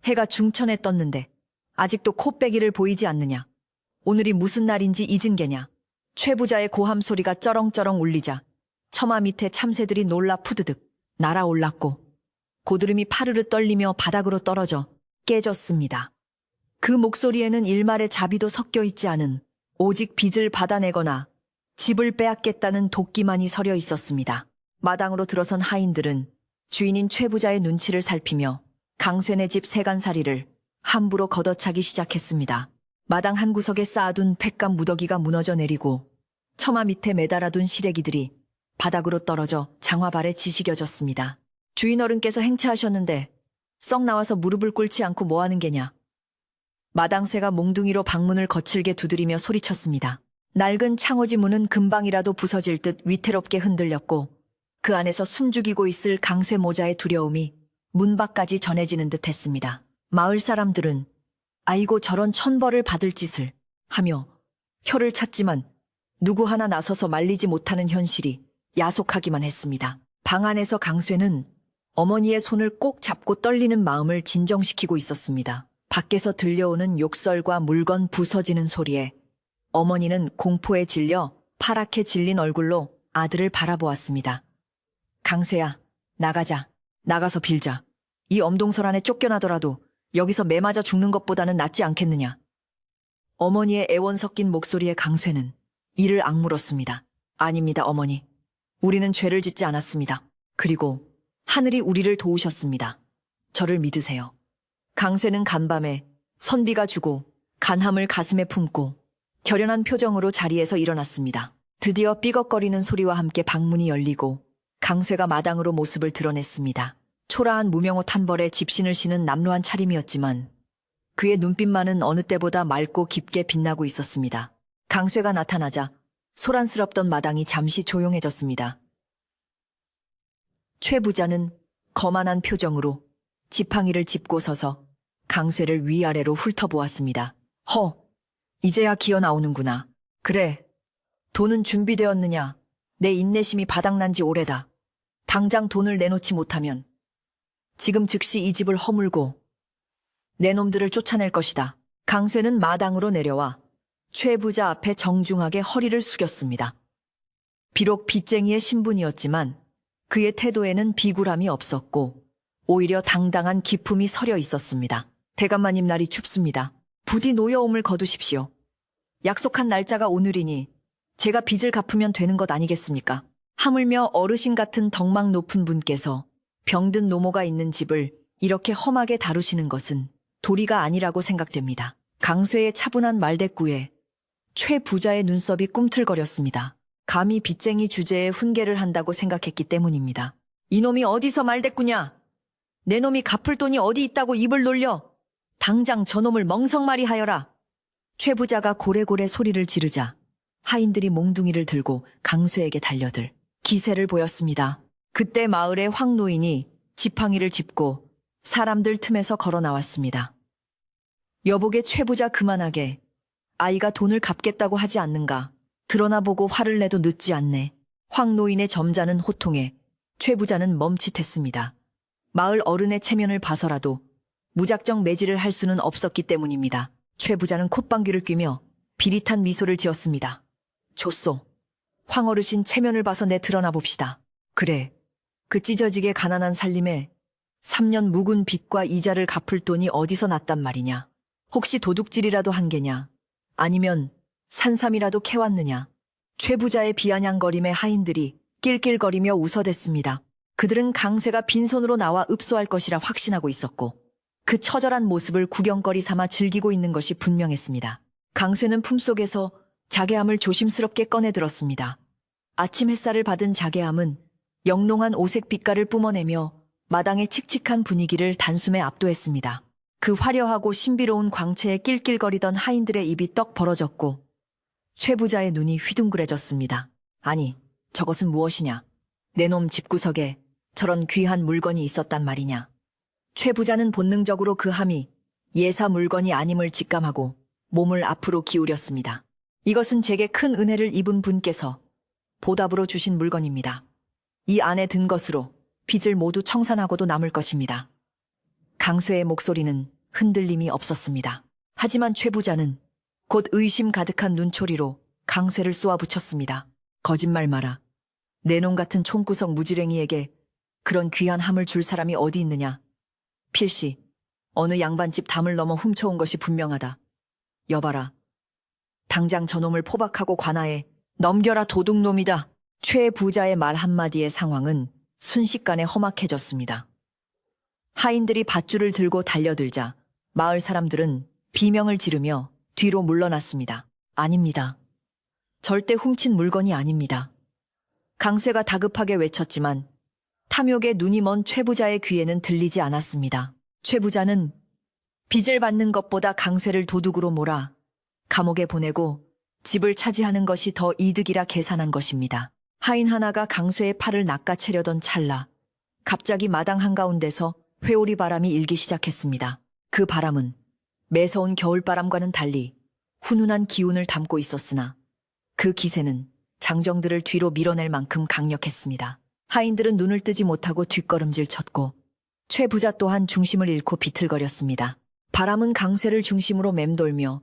해가 중천에 떴는데 아직도 코빼기를 보이지 않느냐. 오늘이 무슨 날인지 잊은 게냐. 최 부자의 고함 소리가 쩌렁쩌렁 울리자 처마 밑에 참새들이 놀라 푸드득 날아올랐고 고드름이 파르르 떨리며 바닥으로 떨어져 깨졌습니다. 그 목소리에는 일말의 자비도 섞여 있지 않은 오직 빚을 받아내거나 집을 빼앗겠다는 도끼만이 서려 있었습니다. 마당으로 들어선 하인들은 주인인 최 부자의 눈치를 살피며 강쇠네 집 세간살이를 함부로 걷어차기 시작했습니다. 마당 한 구석에 쌓아둔 팩감 무더기가 무너져 내리고 처마 밑에 매달아둔 시래기들이 바닥으로 떨어져 장화발에 지시겨졌습니다. 주인 어른께서 행차하셨는데 썩 나와서 무릎을 꿇지 않고 뭐하는 게냐. 마당쇠가 몽둥이로 방문을 거칠게 두드리며 소리쳤습니다. 낡은 창호지 문은 금방이라도 부서질 듯 위태롭게 흔들렸고 그 안에서 숨죽이고 있을 강쇠 모자의 두려움이 문 밖까지 전해지는 듯 했습니다. 마을 사람들은 아이고 저런 천벌을 받을 짓을 하며 혀를 찼지만 누구 하나 나서서 말리지 못하는 현실이 야속하기만 했습니다. 방 안에서 강쇠는 어머니의 손을 꼭 잡고 떨리는 마음을 진정시키고 있었습니다. 밖에서 들려오는 욕설과 물건 부서지는 소리에 어머니는 공포에 질려 파랗게 질린 얼굴로 아들을 바라보았습니다. 강쇠야, 나가자. 나가서 빌자. 이 엄동설 안에 쫓겨나더라도 여기서 매 맞아 죽는 것보다는 낫지 않겠느냐. 어머니의 애원 섞인 목소리에 강쇠는 이를 악물었습니다. 아닙니다, 어머니. 우리는 죄를 짓지 않았습니다. 그리고 하늘이 우리를 도우셨습니다. 저를 믿으세요. 강쇠는 간밤에 선비가 주고 간함을 가슴에 품고 결연한 표정으로 자리에서 일어났습니다. 드디어 삐걱거리는 소리와 함께 방문이 열리고 강쇠가 마당으로 모습을 드러냈습니다. 초라한 무명옷 한 벌에 집신을 신은 남루한 차림이었지만 그의 눈빛만은 어느 때보다 맑고 깊게 빛나고 있었습니다. 강쇠가 나타나자 소란스럽던 마당이 잠시 조용해졌습니다. 최 부자는 거만한 표정으로 지팡이를 짚고 서서 강쇠를 위아래로 훑어보았습니다. 이제야 기어 나오는구나. 그래, 돈은 준비되었느냐? 내 인내심이 바닥난 지 오래다. 당장 돈을 내놓지 못하면 지금 즉시 이 집을 허물고 내 놈들을 쫓아낼 것이다. 강쇠는 마당으로 내려와 최 부자 앞에 정중하게 허리를 숙였습니다. 비록 빚쟁이의 신분이었지만 그의 태도에는 비굴함이 없었고 오히려 당당한 기품이 서려 있었습니다. 대감마님 날이 춥습니다. 부디 노여움을 거두십시오. 약속한 날짜가 오늘이니 제가 빚을 갚으면 되는 것 아니겠습니까? 하물며 어르신 같은 덕망 높은 분께서 병든 노모가 있는 집을 이렇게 험하게 다루시는 것은 도리가 아니라고 생각됩니다. 강쇠의 차분한 말대꾸에 최 부자의 눈썹이 꿈틀거렸습니다. 감히 빚쟁이 주제에 훈계를 한다고 생각했기 때문입니다. 이놈이 어디서 말대꾸냐? 내 놈이 갚을 돈이 어디 있다고 입을 놀려? 당장 저놈을 멍석말이 하여라. 최 부자가 고래고래 소리를 지르자 하인들이 몽둥이를 들고 강쇠에게 달려들 기세를 보였습니다. 그때 마을의 황 노인이 지팡이를 짚고 사람들 틈에서 걸어 나왔습니다. 여보게 최부자 그만하게. 아이가 돈을 갚겠다고 하지 않는가. 드러나 보고 화를 내도 늦지 않네. 황 노인의 점잖은 호통에 최부자는 멈칫했습니다. 마을 어른의 체면을 봐서라도 무작정 매질을 할 수는 없었기 때문입니다. 최부자는 콧방귀를 뀌며 비릿한 미소를 지었습니다. 좋소. 황 어르신 체면을 봐서 내 드러나 봅시다. 그래. 그 찢어지게 가난한 살림에 3년 묵은 빚과 이자를 갚을 돈이 어디서 났단 말이냐. 혹시 도둑질이라도 한 게냐. 아니면 산삼이라도 캐왔느냐. 최부자의 비아냥거림에 하인들이 낄낄거리며 웃어댔습니다. 그들은 강쇠가 빈손으로 나와 읍소할 것이라 확신하고 있었고 그 처절한 모습을 구경거리 삼아 즐기고 있는 것이 분명했습니다. 강쇠는 품속에서 자개함을 조심스럽게 꺼내 들었습니다. 아침 햇살을 받은 자개함은 영롱한 오색 빛깔을 뿜어내며 마당의 칙칙한 분위기를 단숨에 압도했습니다. 그 화려하고 신비로운 광채에 낄낄거리던 하인들의 입이 떡 벌어졌고 최부자의 눈이 휘둥그레졌습니다. 아니, 저것은 무엇이냐? 내 놈 집구석에 저런 귀한 물건이 있었단 말이냐? 최부자는 본능적으로 그 함이 예사 물건이 아님을 직감하고 몸을 앞으로 기울였습니다. 이것은 제게 큰 은혜를 입은 분께서 보답으로 주신 물건입니다. 이 안에 든 것으로 빚을 모두 청산하고도 남을 것입니다. 강쇠의 목소리는 흔들림이 없었습니다. 하지만 최부자는 곧 의심 가득한 눈초리로 강쇠를 쏘아붙였습니다. 거짓말 마라. 내 놈 같은 총구석 무지랭이에게 그런 귀한 함을 줄 사람이 어디 있느냐. 필시 어느 양반집 담을 넘어 훔쳐온 것이 분명하다. 여봐라. 당장 저놈을 포박하고 관하에 넘겨라 도둑놈이다. 최 부자의 말 한마디의 상황은 순식간에 험악해졌습니다. 하인들이 밧줄을 들고 달려들자 마을 사람들은 비명을 지르며 뒤로 물러났습니다. 아닙니다. 절대 훔친 물건이 아닙니다. 강쇠가 다급하게 외쳤지만 탐욕에 눈이 먼 최부자의 귀에는 들리지 않았습니다. 최부자는 빚을 받는 것보다 강쇠를 도둑으로 몰아 감옥에 보내고 집을 차지하는 것이 더 이득이라 계산한 것입니다. 하인 하나가 강쇠의 팔을 낚아채려던 찰나 갑자기 마당 한가운데서 회오리 바람이 일기 시작했습니다. 그 바람은 매서운 겨울바람과는 달리 훈훈한 기운을 담고 있었으나 그 기세는 장정들을 뒤로 밀어낼 만큼 강력했습니다. 하인들은 눈을 뜨지 못하고 뒷걸음질 쳤고 최 부자 또한 중심을 잃고 비틀거렸습니다. 바람은 강쇠를 중심으로 맴돌며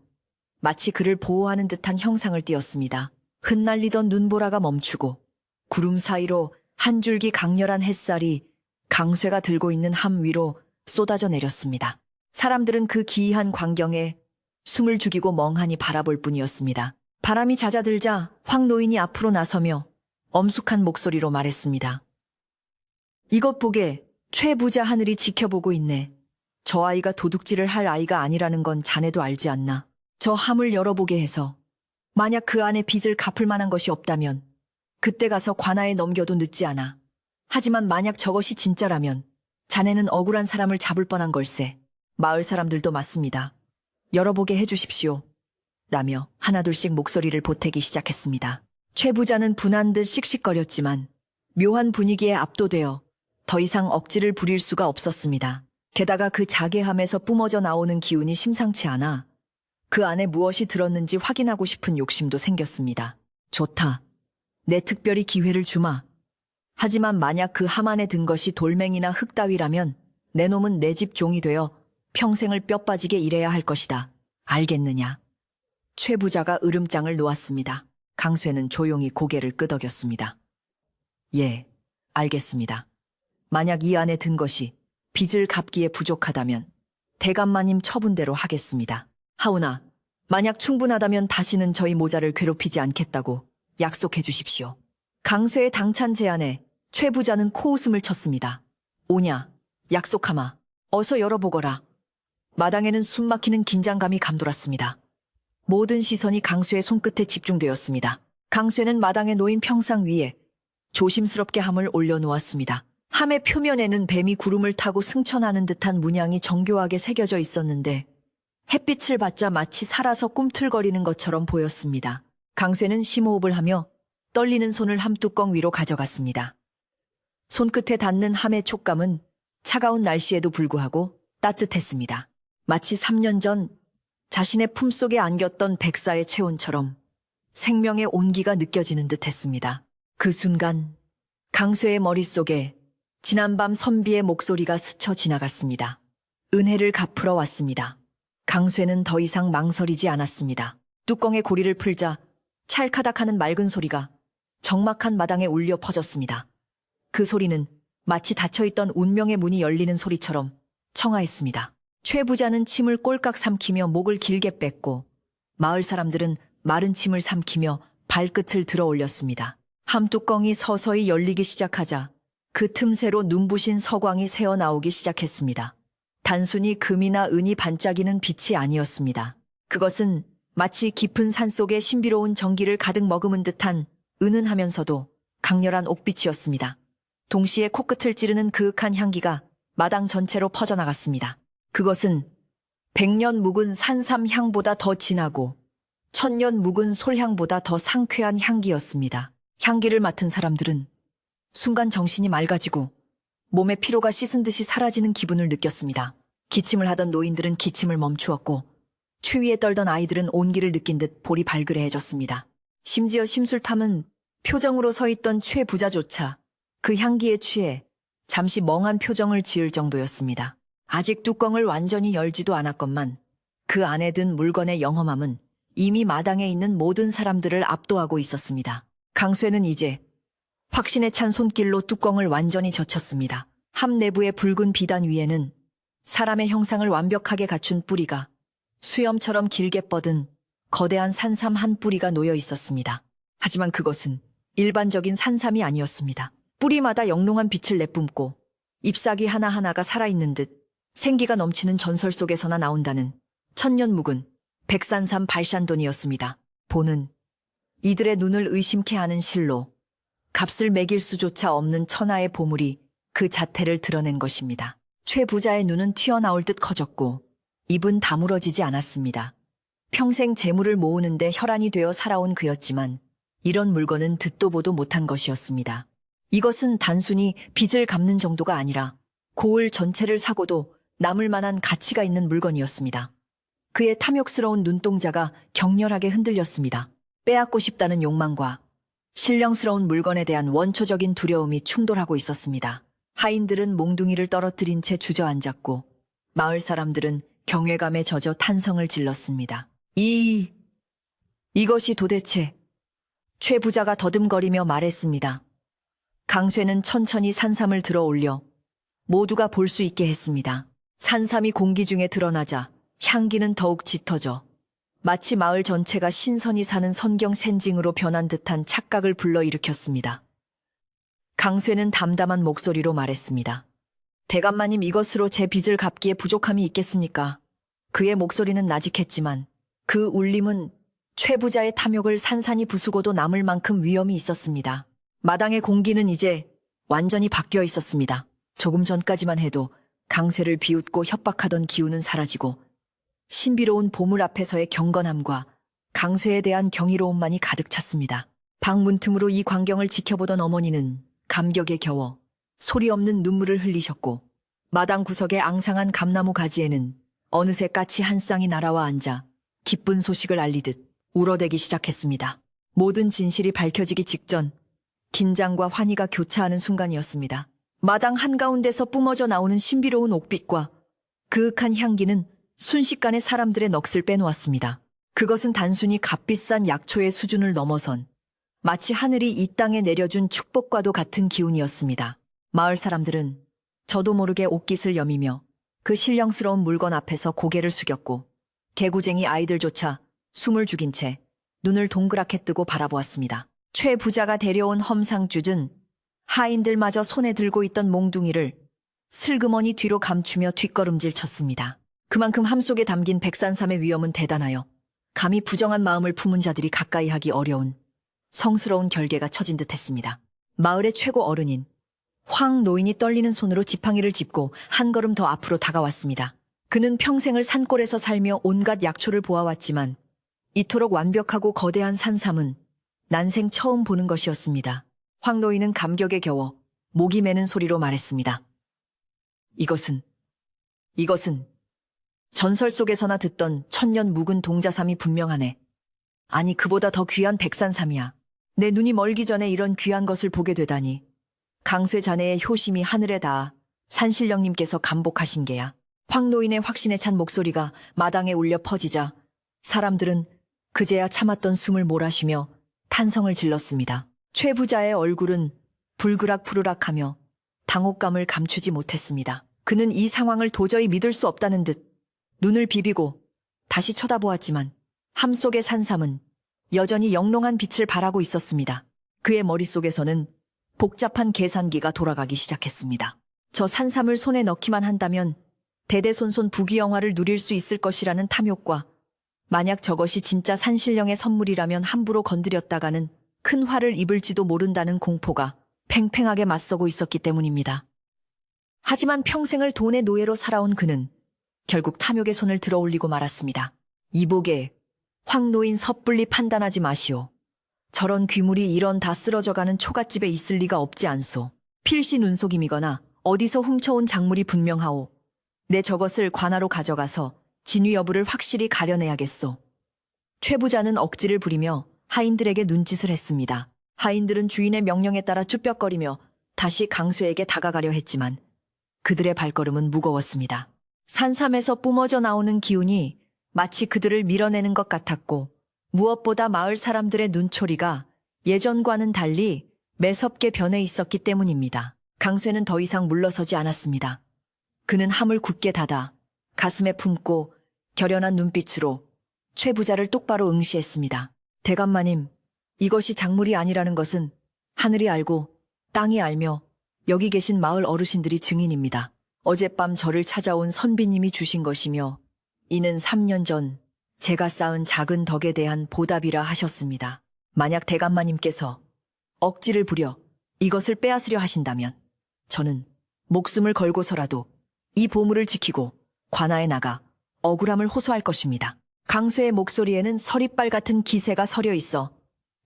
마치 그를 보호하는 듯한 형상을 띄었습니다. 흩날리던 눈보라가 멈추고 구름 사이로 한 줄기 강렬한 햇살이 강쇠가 들고 있는 함 위로 쏟아져 내렸습니다. 사람들은 그 기이한 광경에 숨을 죽이고 멍하니 바라볼 뿐이었습니다. 바람이 잦아들자 황 노인이 앞으로 나서며 엄숙한 목소리로 말했습니다. 이것 보게, 최 부자 하늘이 지켜보고 있네. 저 아이가 도둑질을 할 아이가 아니라는 건 자네도 알지 않나. 저 함을 열어보게 해서 만약 그 안에 빚을 갚을 만한 것이 없다면 그때 가서 관아에 넘겨도 늦지 않아. 하지만 만약 저것이 진짜라면 자네는 억울한 사람을 잡을 뻔한 걸세. 마을 사람들도 맞습니다. 열어보게 해주십시오. 라며 하나둘씩 목소리를 보태기 시작했습니다. 최 부자는 분한 듯 씩씩거렸지만 묘한 분위기에 압도되어 더 이상 억지를 부릴 수가 없었습니다. 게다가 그 자개함에서 뿜어져 나오는 기운이 심상치 않아 그 안에 무엇이 들었는지 확인하고 싶은 욕심도 생겼습니다. 좋다. 내 특별히 기회를 주마. 하지만 만약 그 함 안에 든 것이 돌멩이나 흙 따위라면 내 놈은 내 집 종이 되어 평생을 뼈 빠지게 일해야 할 것이다. 알겠느냐? 최 부자가 으름장을 놓았습니다. 강쇠는 조용히 고개를 끄덕였습니다. 예, 알겠습니다. 만약 이 안에 든 것이 빚을 갚기에 부족하다면 대감마님 처분대로 하겠습니다. 하오나 만약 충분하다면 다시는 저희 모자를 괴롭히지 않겠다고 약속해 주십시오. 강쇠의 당찬 제안에 최 부자는 코웃음을 쳤습니다. 오냐, 약속하마. 어서 열어보거라. 마당에는 숨막히는 긴장감이 감돌았습니다. 모든 시선이 강쇠의 손끝에 집중되었습니다. 강쇠는 마당에 놓인 평상 위에 조심스럽게 함을 올려놓았습니다. 함의 표면에는 뱀이 구름을 타고 승천하는 듯한 문양이 정교하게 새겨져 있었는데 햇빛을 받자 마치 살아서 꿈틀거리는 것처럼 보였습니다. 강쇠는 심호흡을 하며 떨리는 손을 함뚜껑 위로 가져갔습니다. 손끝에 닿는 함의 촉감은 차가운 날씨에도 불구하고 따뜻했습니다. 마치 3년 전 자신의 품속에 안겼던 백사의 체온처럼 생명의 온기가 느껴지는 듯 했습니다. 그 순간 강쇠의 머릿속에 지난밤 선비의 목소리가 스쳐 지나갔습니다. 은혜를 갚으러 왔습니다. 강쇠는 더 이상 망설이지 않았습니다. 뚜껑의 고리를 풀자 찰카닥하는 맑은 소리가 적막한 마당에 울려 퍼졌습니다. 그 소리는 마치 닫혀있던 운명의 문이 열리는 소리처럼 청아했습니다. 최 부자는 침을 꼴깍 삼키며 목을 길게 뺐고 마을 사람들은 마른 침을 삼키며 발끝을 들어 올렸습니다. 함뚜껑이 서서히 열리기 시작하자 그 틈새로 눈부신 서광이 새어나오기 시작했습니다. 단순히 금이나 은이 반짝이는 빛이 아니었습니다. 그것은 마치 깊은 산속에 신비로운 전기를 가득 머금은 듯한 은은하면서도 강렬한 옥빛이었습니다. 동시에 코끝을 찌르는 그윽한 향기가 마당 전체로 퍼져나갔습니다. 그것은 100년 묵은 산삼향보다 더 진하고 1000년 묵은 솔향보다 더 상쾌한 향기였습니다. 향기를 맡은 사람들은 순간 정신이 맑아지고 몸의 피로가 씻은 듯이 사라지는 기분을 느꼈습니다. 기침을 하던 노인들은 기침을 멈추었고 추위에 떨던 아이들은 온기를 느낀 듯 볼이 발그레해졌습니다. 심지어 심술탐은 표정으로 서 있던 최 부자조차 그 향기에 취해 잠시 멍한 표정을 지을 정도였습니다. 아직 뚜껑을 완전히 열지도 않았건만 그 안에 든 물건의 영험함은 이미 마당에 있는 모든 사람들을 압도하고 있었습니다. 강쇠는 이제 확신에 찬 손길로 뚜껑을 완전히 젖혔습니다. 함 내부의 붉은 비단 위에는 사람의 형상을 완벽하게 갖춘 뿌리가 수염처럼 길게 뻗은 거대한 산삼 한 뿌리가 놓여 있었습니다. 하지만 그것은 일반적인 산삼이 아니었습니다. 뿌리마다 영롱한 빛을 내뿜고 잎사귀 하나하나가 살아있는 듯 생기가 넘치는 전설 속에서나 나온다는 천년 묵은 백산삼 발산돈이었습니다. 보는 이들의 눈을 의심케 하는 실로 값을 매길 수조차 없는 천하의 보물이 그 자태를 드러낸 것입니다. 최 부자의 눈은 튀어나올 듯 커졌고 입은 다물어지지 않았습니다. 평생 재물을 모으는데 혈안이 되어 살아온 그였지만 이런 물건은 듣도 보도 못한 것이었습니다. 이것은 단순히 빚을 갚는 정도가 아니라 고을 전체를 사고도 남을 만한 가치가 있는 물건이었습니다. 그의 탐욕스러운 눈동자가 격렬하게 흔들렸습니다. 빼앗고 싶다는 욕망과 신령스러운 물건에 대한 원초적인 두려움이 충돌하고 있었습니다. 하인들은 몽둥이를 떨어뜨린 채 주저앉았고 마을 사람들은 경외감에 젖어 탄성을 질렀습니다. 이것이 도대체... 최 부자가 더듬거리며 말했습니다. 강쇠는 천천히 산삼을 들어 올려 모두가 볼 수 있게 했습니다. 산삼이 공기 중에 드러나자 향기는 더욱 짙어져 마치 마을 전체가 신선이 사는 선경 sen징으로 변한 듯한 착각을 불러일으켰습니다. 강쇠는 담담한 목소리로 말했습니다. 대감마님, 이것으로 제 빚을 갚기에 부족함이 있겠습니까? 그의 목소리는 나직했지만 그 울림은 최 부자의 탐욕을 산산이 부수고도 남을 만큼 위험이 있었습니다. 마당의 공기는 이제 완전히 바뀌어 있었습니다. 조금 전까지만 해도 강쇠를 비웃고 협박하던 기운은 사라지고 신비로운 보물 앞에서의 경건함과 강쇠에 대한 경이로움만이 가득 찼습니다. 방 문틈으로 이 광경을 지켜보던 어머니는 감격에 겨워 소리 없는 눈물을 흘리셨고 마당 구석의 앙상한 감나무 가지에는 어느새 까치 한 쌍이 날아와 앉아 기쁜 소식을 알리듯 울어대기 시작했습니다. 모든 진실이 밝혀지기 직전 긴장과 환희가 교차하는 순간이었습니다. 마당 한가운데서 뿜어져 나오는 신비로운 옥빛과 그윽한 향기는 순식간에 사람들의 넋을 빼놓았습니다. 그것은 단순히 값비싼 약초의 수준을 넘어선 마치 하늘이 이 땅에 내려준 축복과도 같은 기운이었습니다. 마을 사람들은 저도 모르게 옥깃을 여미며 그 신령스러운 물건 앞에서 고개를 숙였고 개구쟁이 아이들조차 숨을 죽인 채 눈을 동그랗게 뜨고 바라보았습니다. 최 부자가 데려온 험상궂은 하인들마저 손에 들고 있던 몽둥이를 슬그머니 뒤로 감추며 뒷걸음질 쳤습니다. 그만큼 함 속에 담긴 백산삼의 위험은 대단하여 감히 부정한 마음을 품은 자들이 가까이 하기 어려운 성스러운 결계가 처진 듯했습니다. 마을의 최고 어른인 황 노인이 떨리는 손으로 지팡이를 짚고 한 걸음 더 앞으로 다가왔습니다. 그는 평생을 산골에서 살며 온갖 약초를 보아왔지만 이토록 완벽하고 거대한 산삼은 난생 처음 보는 것이었습니다. 황 노인은 감격에 겨워 목이 매는 소리로 말했습니다. 이것은 전설 속에서나 듣던 천년 묵은 동자삼이 분명하네. 아니, 그보다 더 귀한 백산삼이야. 내 눈이 멀기 전에 이런 귀한 것을 보게 되다니. 강쇠 자네의 효심이 하늘에 닿아 산신령님께서 감복하신 게야. 황 노인의 확신에 찬 목소리가 마당에 울려 퍼지자 사람들은 그제야 참았던 숨을 몰아쉬며 탄성을 질렀습니다. 최 부자의 얼굴은 불그락푸르락하며 당혹감을 감추지 못했습니다. 그는 이 상황을 도저히 믿을 수 없다는 듯 눈을 비비고 다시 쳐다보았지만 함 속의 산삼은 여전히 영롱한 빛을 발하고 있었습니다. 그의 머릿속에서는 복잡한 계산기가 돌아가기 시작했습니다. 저 산삼을 손에 넣기만 한다면 대대손손 부귀영화를 누릴 수 있을 것이라는 탐욕과 만약 저것이 진짜 산신령의 선물이라면 함부로 건드렸다가는 큰 화를 입을지도 모른다는 공포가 팽팽하게 맞서고 있었기 때문입니다. 하지만 평생을 돈의 노예로 살아온 그는 결국 탐욕의 손을 들어올리고 말았습니다. 이보게, 황 노인 섣불리 판단하지 마시오. 저런 귀물이 이런 다 쓰러져가는 초가집에 있을 리가 없지 않소. 필시 눈속임이거나 어디서 훔쳐온 작물이 분명하오. 내 저것을 관하로 가져가서 진위 여부를 확실히 가려내야겠소. 최 부자는 억지를 부리며 하인들에게 눈짓을 했습니다. 하인들은 주인의 명령에 따라 쭈뼛거리며 다시 강쇠에게 다가가려 했지만 그들의 발걸음은 무거웠습니다. 산삼에서 뿜어져 나오는 기운이 마치 그들을 밀어내는 것 같았고 무엇보다 마을 사람들의 눈초리가 예전과는 달리 매섭게 변해 있었기 때문입니다. 강쇠는 더 이상 물러서지 않았습니다. 그는 함을 굳게 닫아 가슴에 품고 결연한 눈빛으로 최 부자를 똑바로 응시했습니다. 대감마님, 이것이 작물이 아니라는 것은 하늘이 알고 땅이 알며 여기 계신 마을 어르신들이 증인입니다. 어젯밤 저를 찾아온 선비님이 주신 것이며 이는 3년 전 제가 쌓은 작은 덕에 대한 보답이라 하셨습니다. 만약 대감마님께서 억지를 부려 이것을 빼앗으려 하신다면 저는 목숨을 걸고서라도 이 보물을 지키고 관아에 나가 억울함을 호소할 것입니다. 강쇠의 목소리에는 서리빨 같은 기세가 서려 있어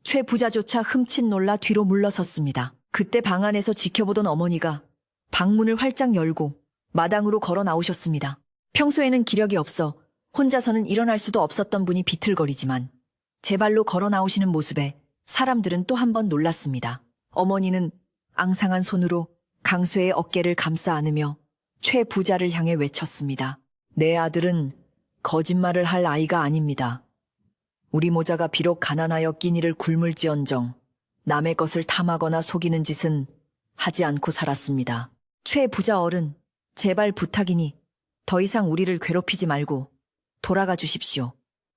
최 부자조차 흠칫 놀라 뒤로 물러섰습니다. 그때 방 안에서 지켜보던 어머니가 방문을 활짝 열고 마당으로 걸어 나오셨습니다. 평소에는 기력이 없어 혼자서는 일어날 수도 없었던 분이 비틀거리지만 제 발로 걸어 나오시는 모습에 사람들은 또 한 번 놀랐습니다. 어머니는 앙상한 손으로 강쇠의 어깨를 감싸 안으며 최 부자를 향해 외쳤습니다. 내 아들은 거짓말을 할 아이가 아닙니다. 우리 모자가 비록 가난하여 끼니를 굶을지언정 남의 것을 탐하거나 속이는 짓은 하지 않고 살았습니다. 최 부자 어른, 제발 부탁이니 더 이상 우리를 괴롭히지 말고 돌아가 주십시오.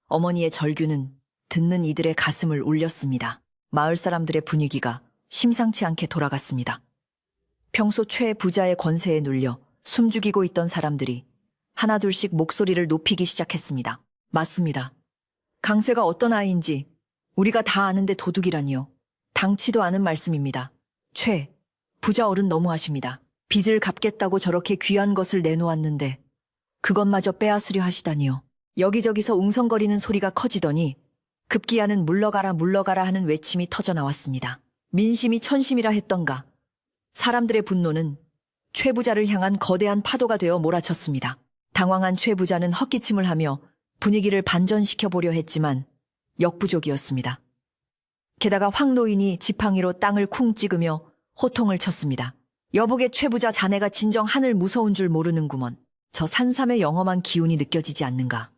어머니의 절규는 듣는 이들의 가슴을 울렸습니다. 마을 사람들의 분위기가 심상치 않게 돌아갔습니다. 평소 최 부자의 권세에 눌려 숨죽이고 있던 사람들이 하나둘씩 목소리를 높이기 시작했습니다. 맞습니다. 강쇠가 어떤 아이인지 우리가 다 아는데 도둑이라니요. 당치도 않은 말씀입니다. 최 부자 어른 너무하십니다. 빚을 갚겠다고 저렇게 귀한 것을 내놓았는데 그것마저 빼앗으려 하시다니요. 여기저기서 웅성거리는 소리가 커지더니 급기야는 물러가라 물러가라 하는 외침이 터져 나왔습니다. 민심이 천심이라 했던가. 사람들의 분노는 최 부자를 향한 거대한 파도가 되어 몰아쳤습니다. 당황한 최 부자는 헛기침을 하며 분위기를 반전시켜 보려 했지만 역부족이었습니다. 게다가 황 노인이 지팡이로 땅을 쿵 찍으며 호통을 쳤습니다. 여보게 최 부자 자네가 진정 하늘 무서운 줄 모르는구먼. 저 산삼의 영험한 기운이 느껴지지 않는가.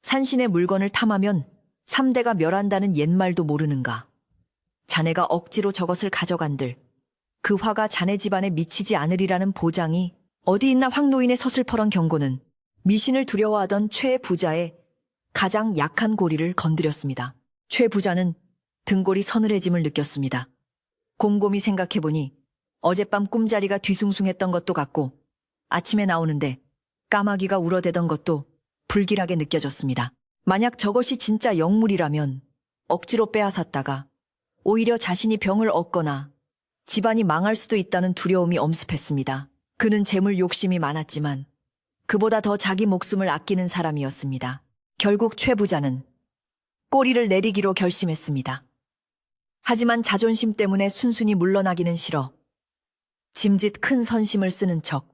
산신의 물건을 탐하면 3대가 멸한다는 옛말도 모르는가. 자네가 억지로 저것을 가져간들 그 화가 자네 집안에 미치지 않으리라는 보장이 어디 있나. 황 노인의 서슬퍼런 경고는 미신을 두려워하던 최 부자의 가장 약한 고리를 건드렸습니다. 최 부자는 등골이 서늘해짐을 느꼈습니다. 곰곰이 생각해보니 어젯밤 꿈자리가 뒤숭숭했던 것도 같고 아침에 나오는데 까마귀가 울어대던 것도 불길하게 느껴졌습니다. 만약 저것이 진짜 영물이라면 억지로 빼앗았다가 오히려 자신이 병을 얻거나 집안이 망할 수도 있다는 두려움이 엄습했습니다. 그는 재물 욕심이 많았지만 그보다 더 자기 목숨을 아끼는 사람이었습니다. 결국 최 부자는 꼬리를 내리기로 결심했습니다. 하지만 자존심 때문에 순순히 물러나기는 싫어 짐짓 큰 선심을 쓰는 척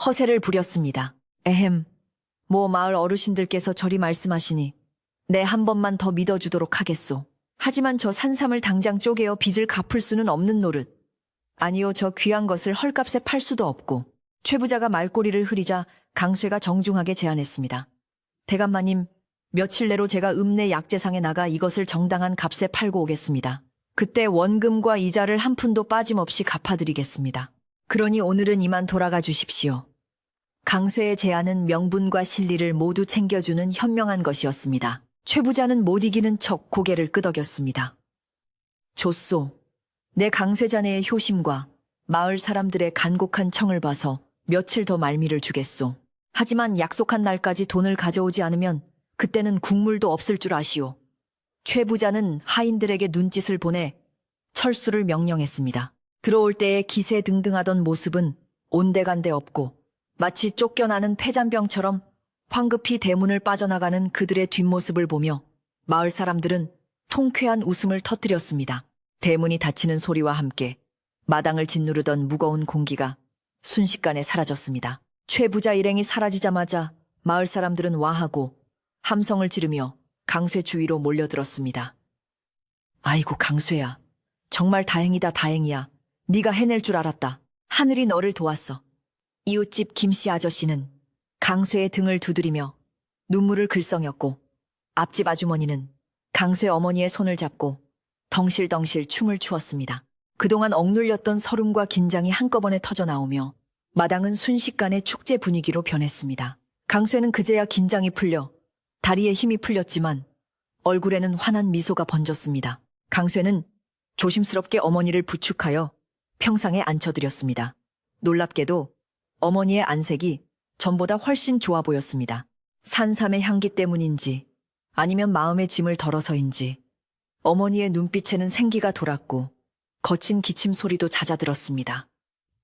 허세를 부렸습니다. 에헴, 뭐 마을 어르신들께서 저리 말씀하시니 내 한 번만 더 믿어주도록 하겠소. 하지만 저 산삼을 당장 쪼개어 빚을 갚을 수는 없는 노릇. 아니요, 저 귀한 것을 헐값에 팔 수도 없고. 최 부자가 말꼬리를 흐리자 강쇠가 정중하게 제안했습니다. 대감마님, 며칠 내로 제가 읍내 약재상에 나가 이것을 정당한 값에 팔고 오겠습니다. 그때 원금과 이자를 한 푼도 빠짐없이 갚아드리겠습니다. 그러니 오늘은 이만 돌아가 주십시오. 강쇠의 제안은 명분과 실리를 모두 챙겨주는 현명한 것이었습니다. 최 부자는 못 이기는 척 고개를 끄덕였습니다. 좋소. 내 강쇠 자네의 효심과 마을 사람들의 간곡한 청을 봐서 며칠 더 말미를 주겠소. 하지만 약속한 날까지 돈을 가져오지 않으면 그때는 국물도 없을 줄 아시오. 최 부자는 하인들에게 눈짓을 보내 철수를 명령했습니다. 들어올 때의 기세등등하던 모습은 온데간데 없고 마치 쫓겨나는 폐잔병처럼 황급히 대문을 빠져나가는 그들의 뒷모습을 보며 마을 사람들은 통쾌한 웃음을 터뜨렸습니다. 대문이 닫히는 소리와 함께 마당을 짓누르던 무거운 공기가 순식간에 사라졌습니다. 최 부자 일행이 사라지자마자 마을 사람들은 와하고 함성을 지르며 강쇠 주위로 몰려들었습니다. 아이고 강쇠야, 정말 다행이다 다행이야. 네가 해낼 줄 알았다. 하늘이 너를 도왔어. 이웃집 김씨 아저씨는 강쇠의 등을 두드리며 눈물을 글썽였고 앞집 아주머니는 강쇠 어머니의 손을 잡고 덩실덩실 춤을 추었습니다. 그동안 억눌렸던 서름과 긴장이 한꺼번에 터져나오며 마당은 순식간에 축제 분위기로 변했습니다. 강쇠는 그제야 긴장이 풀려 다리에 힘이 풀렸지만 얼굴에는 환한 미소가 번졌습니다. 강쇠는 조심스럽게 어머니를 부축하여 평상에 앉혀드렸습니다. 놀랍게도 어머니의 안색이 전보다 훨씬 좋아 보였습니다. 산삼의 향기 때문인지 아니면 마음의 짐을 덜어서인지 어머니의 눈빛에는 생기가 돌았고 거친 기침 소리도 잦아들었습니다.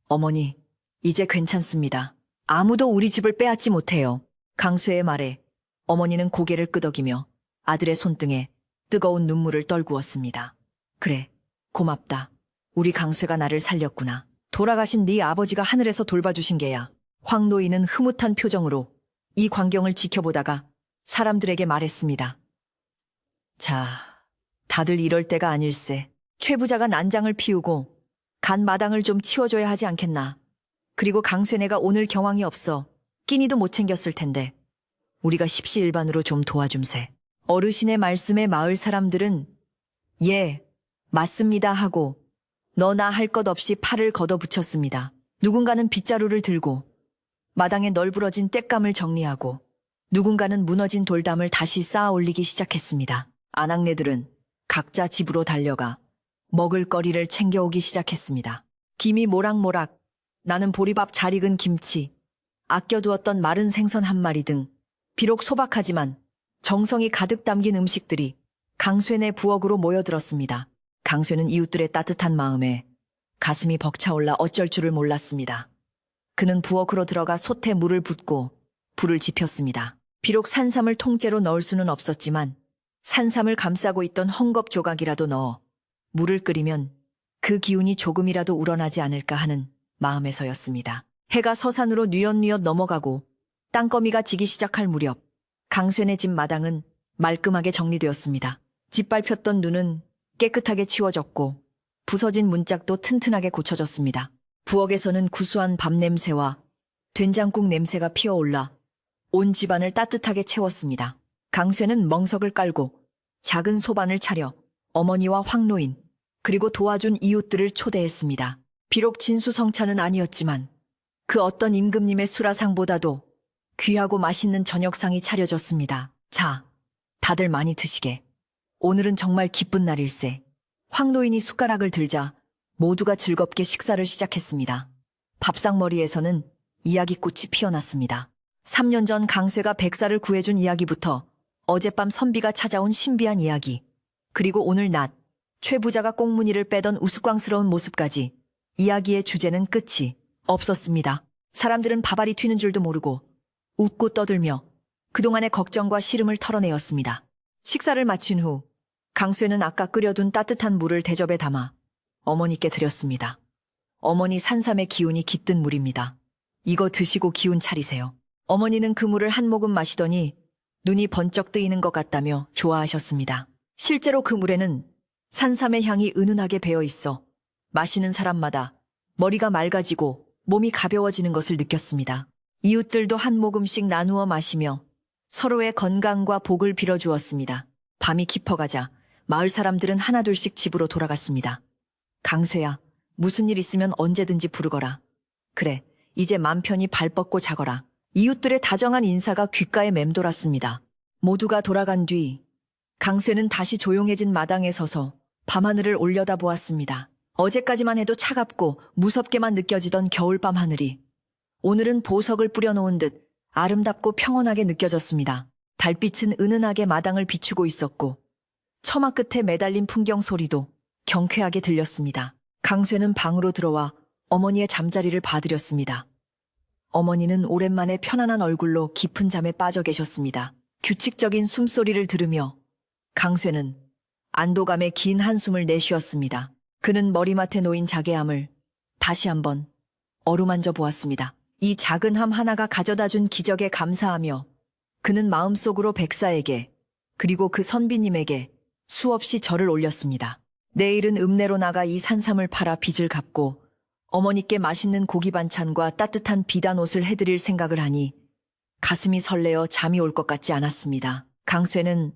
어머니, 이제 괜찮습니다. 아무도 우리 집을 빼앗지 못해요. 강쇠의 말에 어머니는 고개를 끄덕이며 아들의 손등에 뜨거운 눈물을 떨구었습니다. 그래, 고맙다. 우리 강쇠가 나를 살렸구나. 돌아가신 네 아버지가 하늘에서 돌봐주신 게야. 황 노인은 흐뭇한 표정으로 이 광경을 지켜보다가 사람들에게 말했습니다. 자, 다들 이럴 때가 아닐세. 최 부자가 난장을 피우고 간 마당을 좀 치워줘야 하지 않겠나. 그리고 강쇠네가 오늘 경황이 없어 끼니도 못 챙겼을 텐데 우리가 십시일반으로 좀 도와줌세. 어르신의 말씀에 마을 사람들은 예, 맞습니다 하고 너나 할 것 없이 팔을 걷어붙였습니다. 누군가는 빗자루를 들고 마당에 널브러진 땔감을 정리하고 누군가는 무너진 돌담을 다시 쌓아 올리기 시작했습니다. 아낙네들은 각자 집으로 달려가 먹을거리를 챙겨오기 시작했습니다. 김이 모락모락 나는 보리밥 잘 익은 김치, 아껴두었던 마른 생선 한 마리 등 비록 소박하지만 정성이 가득 담긴 음식들이 강쇠네 부엌으로 모여들었습니다. 강쇠는 이웃들의 따뜻한 마음에 가슴이 벅차올라 어쩔 줄을 몰랐습니다. 그는 부엌으로 들어가 솥에 물을 붓고 불을 지폈습니다. 비록 산삼을 통째로 넣을 수는 없었지만 산삼을 감싸고 있던 헝겊 조각이라도 넣어 물을 끓이면 그 기운이 조금이라도 우러나지 않을까 하는 마음에서였습니다. 해가 서산으로 뉘엿뉘엿 넘어가고 땅거미가 지기 시작할 무렵 강쇠네 집 마당은 말끔하게 정리되었습니다. 짓밟혔던 눈은 깨끗하게 치워졌고 부서진 문짝도 튼튼하게 고쳐졌습니다. 부엌에서는 구수한 밥 냄새와 된장국 냄새가 피어올라 온 집안을 따뜻하게 채웠습니다. 강쇠는 멍석을 깔고 작은 소반을 차려 어머니와 황노인 그리고 도와준 이웃들을 초대했습니다. 비록 진수성찬은 아니었지만 그 어떤 임금님의 수라상보다도 귀하고 맛있는 저녁상이 차려졌습니다. 자, 다들 많이 드시게. 오늘은 정말 기쁜 날일세. 황노인이 숟가락을 들자 모두가 즐겁게 식사를 시작했습니다. 밥상머리에서는 이야기꽃이 피어났습니다. 3년 전 강쇠가 백사를 구해준 이야기부터 어젯밤 선비가 찾아온 신비한 이야기, 그리고 오늘 낮 최 부자가 꽁무니를 빼던 우스꽝스러운 모습까지 이야기의 주제는 끝이 없었습니다. 사람들은 밥알이 튀는 줄도 모르고 웃고 떠들며 그동안의 걱정과 시름을 털어내었습니다. 식사를 마친 후 강쇠는 아까 끓여둔 따뜻한 물을 대접에 담아 어머니께 드렸습니다. 어머니 산삼의 기운이 깃든 물입니다. 이거 드시고 기운 차리세요. 어머니는 그 물을 한 모금 마시더니 눈이 번쩍 뜨이는 것 같다며 좋아하셨습니다. 실제로 그 물에는 산삼의 향이 은은하게 배어 있어 마시는 사람마다 머리가 맑아지고 몸이 가벼워지는 것을 느꼈습니다. 이웃들도 한 모금씩 나누어 마시며 서로의 건강과 복을 빌어주었습니다. 밤이 깊어가자 마을 사람들은 하나둘씩 집으로 돌아갔습니다. 강쇠야, 무슨 일 있으면 언제든지 부르거라. 그래, 이제 맘 편히 발 뻗고 자거라. 이웃들의 다정한 인사가 귓가에 맴돌았습니다. 모두가 돌아간 뒤 강쇠는 다시 조용해진 마당에 서서 밤하늘을 올려다보았습니다. 어제까지만 해도 차갑고 무섭게만 느껴지던 겨울밤 하늘이 오늘은 보석을 뿌려놓은 듯 아름답고 평온하게 느껴졌습니다. 달빛은 은은하게 마당을 비추고 있었고 처마 끝에 매달린 풍경 소리도 경쾌하게 들렸습니다. 강쇠는 방으로 들어와 어머니의 잠자리를 봐드렸습니다. 어머니는 오랜만에 편안한 얼굴로 깊은 잠에 빠져 계셨습니다. 규칙적인 숨소리를 들으며 강쇠는 안도감에 긴 한숨을 내쉬었습니다. 그는 머리맡에 놓인 자개함을 다시 한번 어루만져 보았습니다. 이 작은 함 하나가 가져다준 기적에 감사하며 그는 마음속으로 백사에게 그리고 그 선비님에게 수없이 절을 올렸습니다. 내일은 읍내로 나가 이 산삼을 팔아 빚을 갚고 어머니께 맛있는 고기 반찬과 따뜻한 비단 옷을 해드릴 생각을 하니 가슴이 설레어 잠이 올 것 같지 않았습니다. 강쇠는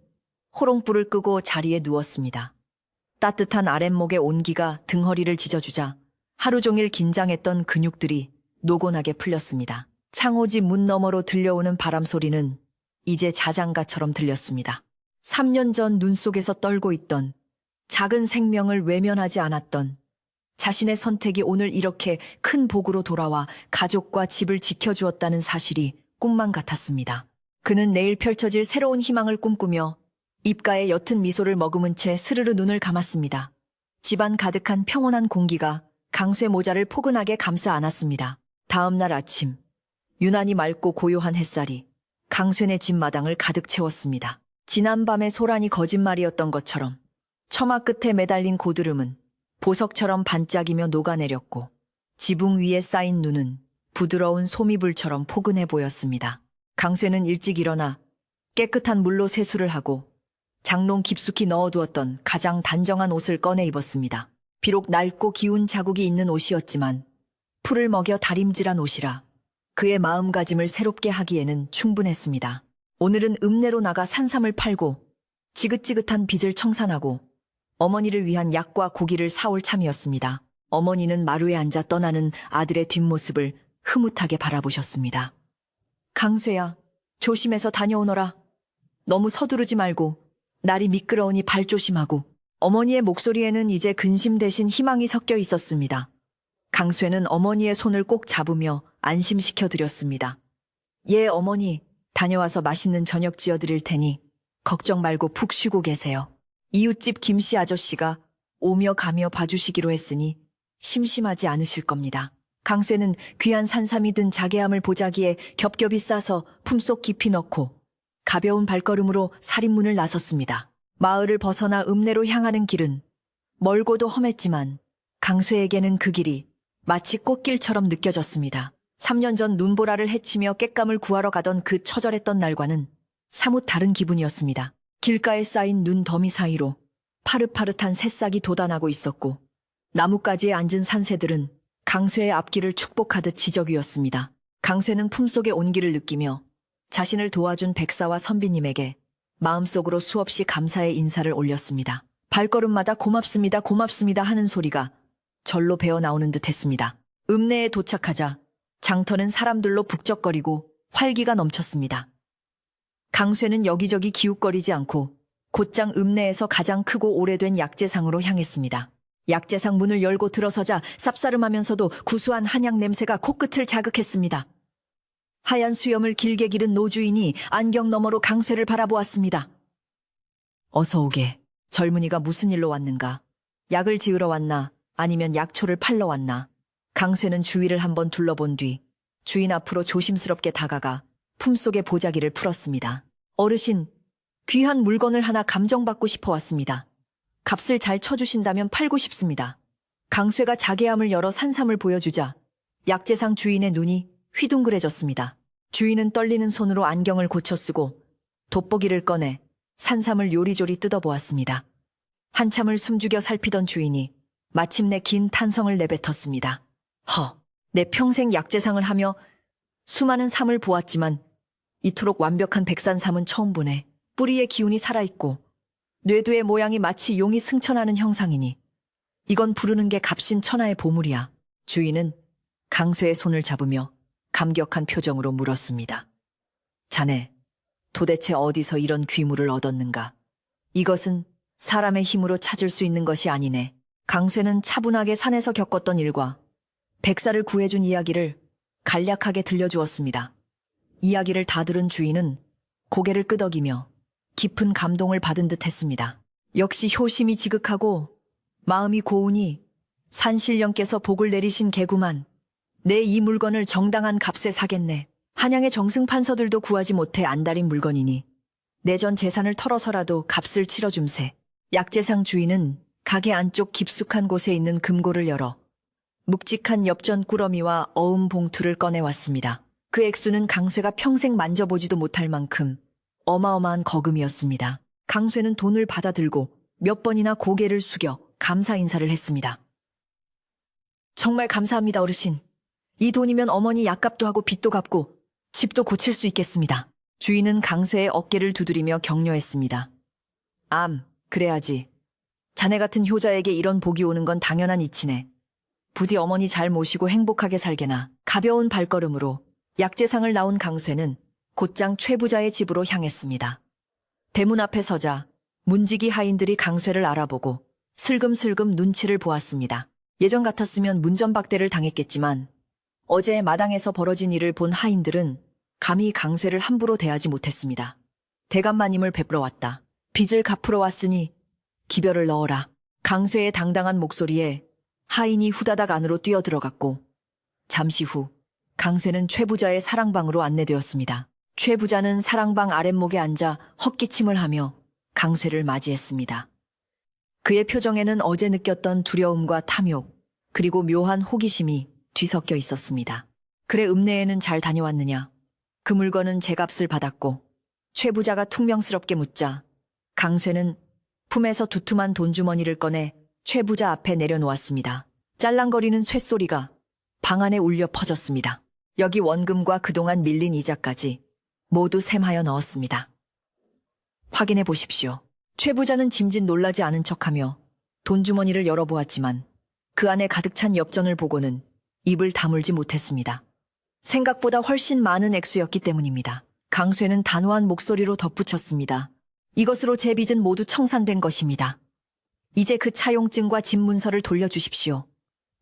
호롱불을 끄고 자리에 누웠습니다. 따뜻한 아랫목의 온기가 등허리를 지져주자 하루 종일 긴장했던 근육들이 노곤하게 풀렸습니다. 창호지 문 너머로 들려오는 바람 소리는 이제 자장가처럼 들렸습니다. 3년 전 눈 속에서 떨고 있던 작은 생명을 외면하지 않았던 자신의 선택이 오늘 이렇게 큰 복으로 돌아와 가족과 집을 지켜주었다는 사실이 꿈만 같았습니다. 그는 내일 펼쳐질 새로운 희망을 꿈꾸며 입가에 옅은 미소를 머금은 채 스르르 눈을 감았습니다. 집안 가득한 평온한 공기가 강쇠 모자를 포근하게 감싸 안았습니다. 다음 날 아침, 유난히 맑고 고요한 햇살이 강쇠네 집 마당을 가득 채웠습니다. 지난밤의 소란이 거짓말이었던 것처럼 처마 끝에 매달린 고드름은 보석처럼 반짝이며 녹아내렸고 지붕 위에 쌓인 눈은 부드러운 소미불처럼 포근해 보였습니다. 강쇠는 일찍 일어나 깨끗한 물로 세수를 하고 장롱 깊숙이 넣어두었던 가장 단정한 옷을 꺼내 입었습니다. 비록 낡고 기운 자국이 있는 옷이었지만 풀을 먹여 다림질한 옷이라 그의 마음가짐을 새롭게 하기에는 충분했습니다. 오늘은 읍내로 나가 산삼을 팔고 지긋지긋한 빚을 청산하고 어머니를 위한 약과 고기를 사올 참이었습니다. 어머니는 마루에 앉아 떠나는 아들의 뒷모습을 흐뭇하게 바라보셨습니다. 강쇠야, 조심해서 다녀오너라. 너무 서두르지 말고 날이 미끄러우니 발 조심하고. 어머니의 목소리에는 이제 근심 대신 희망이 섞여 있었습니다. 강쇠는 어머니의 손을 꼭 잡으며 안심시켜 드렸습니다. 예, 어머니, 다녀와서 맛있는 저녁 지어드릴 테니 걱정 말고 푹 쉬고 계세요. 이웃집 김씨 아저씨가 오며 가며 봐주시기로 했으니 심심하지 않으실 겁니다. 강쇠는 귀한 산삼이 든 자개함을 보자기에 겹겹이 싸서 품속 깊이 넣고 가벼운 발걸음으로 살인문을 나섰습니다. 마을을 벗어나 읍내로 향하는 길은 멀고도 험했지만 강쇠에게는 그 길이 마치 꽃길처럼 느껴졌습니다. 3년 전 눈보라를 헤치며 곶감을 구하러 가던 그 처절했던 날과는 사뭇 다른 기분이었습니다. 길가에 쌓인 눈 더미 사이로 파릇파릇한 새싹이 돋아나고 있었고 나뭇가지에 앉은 산새들은 강쇠의 앞길을 축복하듯 지저귀였습니다. 강쇠는 품속의 온기를 느끼며 자신을 도와준 백사와 선비님에게 마음속으로 수없이 감사의 인사를 올렸습니다. 발걸음마다 고맙습니다, 고맙습니다 하는 소리가 절로 배어 나오는 듯 했습니다. 읍내에 도착하자 장터는 사람들로 북적거리고 활기가 넘쳤습니다. 강쇠는 여기저기 기웃거리지 않고 곧장 읍내에서 가장 크고 오래된 약재상으로 향했습니다. 약재상 문을 열고 들어서자 쌉싸름하면서도 구수한 한약 냄새가 코끝을 자극했습니다. 하얀 수염을 길게 기른 노주인이 안경 너머로 강쇠를 바라보았습니다. 어서 오게. 젊은이가 무슨 일로 왔는가? 약을 지으러 왔나? 아니면 약초를 팔러 왔나? 강쇠는 주위를 한번 둘러본 뒤 주인 앞으로 조심스럽게 다가가 품속의 보자기를 풀었습니다. 어르신, 귀한 물건을 하나 감정받고 싶어 왔습니다. 값을 잘 쳐주신다면 팔고 싶습니다. 강쇠가 자개함을 열어 산삼을 보여주자 약재상 주인의 눈이 휘둥그레졌습니다. 주인은 떨리는 손으로 안경을 고쳐 쓰고 돋보기를 꺼내 산삼을 요리조리 뜯어보았습니다. 한참을 숨죽여 살피던 주인이 마침내 긴 탄성을 내뱉었습니다. 내 평생 약재상을 하며 수많은 삼을 보았지만 이토록 완벽한 백산삼은 처음 보네. 뿌리의 기운이 살아있고 뇌두의 모양이 마치 용이 승천하는 형상이니 이건 부르는 게 값진 천하의 보물이야. 주인은 강쇠의 손을 잡으며 감격한 표정으로 물었습니다. 자네, 도대체 어디서 이런 귀물을 얻었는가? 이것은 사람의 힘으로 찾을 수 있는 것이 아니네. 강쇠는 차분하게 산에서 겪었던 일과 백사를 구해준 이야기를 간략하게 들려주었습니다. 이야기를 다 들은 주인은 고개를 끄덕이며 깊은 감동을 받은 듯 했습니다. 역시 효심이 지극하고 마음이 고우니 산신령께서 복을 내리신 개구만. 내 이 물건을 정당한 값에 사겠네. 한양의 정승판서들도 구하지 못해 안달인 물건이니 내 전 재산을 털어서라도 값을 치러줌세. 약재상 주인은 가게 안쪽 깊숙한 곳에 있는 금고를 열어 묵직한 엽전 꾸러미와 어음 봉투를 꺼내왔습니다. 그 액수는 강쇠가 평생 만져보지도 못할 만큼 어마어마한 거금이었습니다. 강쇠는 돈을 받아들고 몇 번이나 고개를 숙여 감사 인사를 했습니다. 정말 감사합니다, 어르신. 이 돈이면 어머니 약값도 하고 빚도 갚고 집도 고칠 수 있겠습니다. 주인은 강쇠의 어깨를 두드리며 격려했습니다. 그래야지. 자네 같은 효자에게 이런 복이 오는 건 당연한 이치네. 부디 어머니 잘 모시고 행복하게 살게나. 가벼운 발걸음으로 약재상을 나온 강쇠는 곧장 최부자의 집으로 향했습니다. 대문 앞에 서자 문지기 하인들이 강쇠를 알아보고 슬금슬금 눈치를 보았습니다. 예전 같았으면 문전박대를 당했겠지만 어제 마당에서 벌어진 일을 본 하인들은 감히 강쇠를 함부로 대하지 못했습니다. 대감마님을 뵙러 왔다. 빚을 갚으러 왔으니 기별을 넣어라. 강쇠의 당당한 목소리에 하인이 후다닥 안으로 뛰어들어갔고 잠시 후 강쇠는 최부자의 사랑방으로 안내되었습니다. 최부자는 사랑방 아랫목에 앉아 헛기침을 하며 강쇠를 맞이했습니다. 그의 표정에는 어제 느꼈던 두려움과 탐욕, 그리고 묘한 호기심이 뒤섞여 있었습니다. 그래, 읍내에는 잘 다녀왔느냐? 그 물건은 제 값을 받았고. 최부자가 퉁명스럽게 묻자 강쇠는 품에서 두툼한 돈주머니를 꺼내 최부자 앞에 내려놓았습니다. 짤랑거리는 쇳소리가 방 안에 울려 퍼졌습니다. 여기 원금과 그동안 밀린 이자까지 모두 셈하여 넣었습니다. 확인해 보십시오. 최부자는 짐짓 놀라지 않은 척하며 돈주머니를 열어보았지만 그 안에 가득 찬 엽전을 보고는 입을 다물지 못했습니다. 생각보다 훨씬 많은 액수였기 때문입니다. 강쇠는 단호한 목소리로 덧붙였습니다. 이것으로 제 빚은 모두 청산된 것입니다. 이제 그 차용증과 집문서를 돌려주십시오.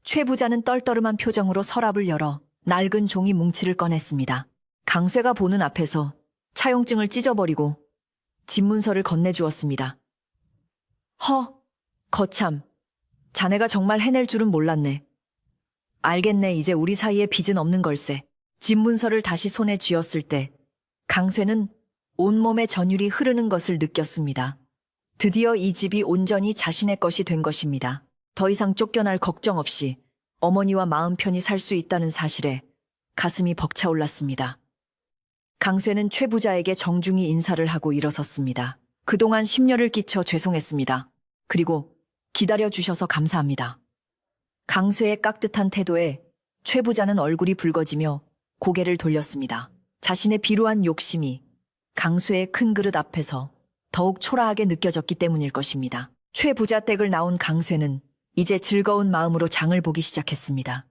최부자는 떨떠름한 표정으로 서랍을 열어 낡은 종이 뭉치를 꺼냈습니다. 강쇠가 보는 앞에서 차용증을 찢어버리고 집문서를 건네주었습니다. 거참. 자네가 정말 해낼 줄은 몰랐네. 알겠네, 이제 우리 사이에 빚은 없는 걸세. 집문서를 다시 손에 쥐었을 때 강쇠는 온몸에 전율이 흐르는 것을 느꼈습니다. 드디어 이 집이 온전히 자신의 것이 된 것입니다. 더 이상 쫓겨날 걱정 없이 어머니와 마음 편히 살 수 있다는 사실에 가슴이 벅차올랐습니다. 강쇠는 최부자에게 정중히 인사를 하고 일어섰습니다. 그동안 심려를 끼쳐 죄송했습니다. 그리고 기다려주셔서 감사합니다. 강쇠의 깍듯한 태도에 최부자는 얼굴이 붉어지며 고개를 돌렸습니다. 자신의 비루한 욕심이 강쇠의 큰 그릇 앞에서 더욱 초라하게 느껴졌기 때문일 것입니다. 최부자 댁을 나온 강쇠는 이제 즐거운 마음으로 장을 보기 시작했습니다.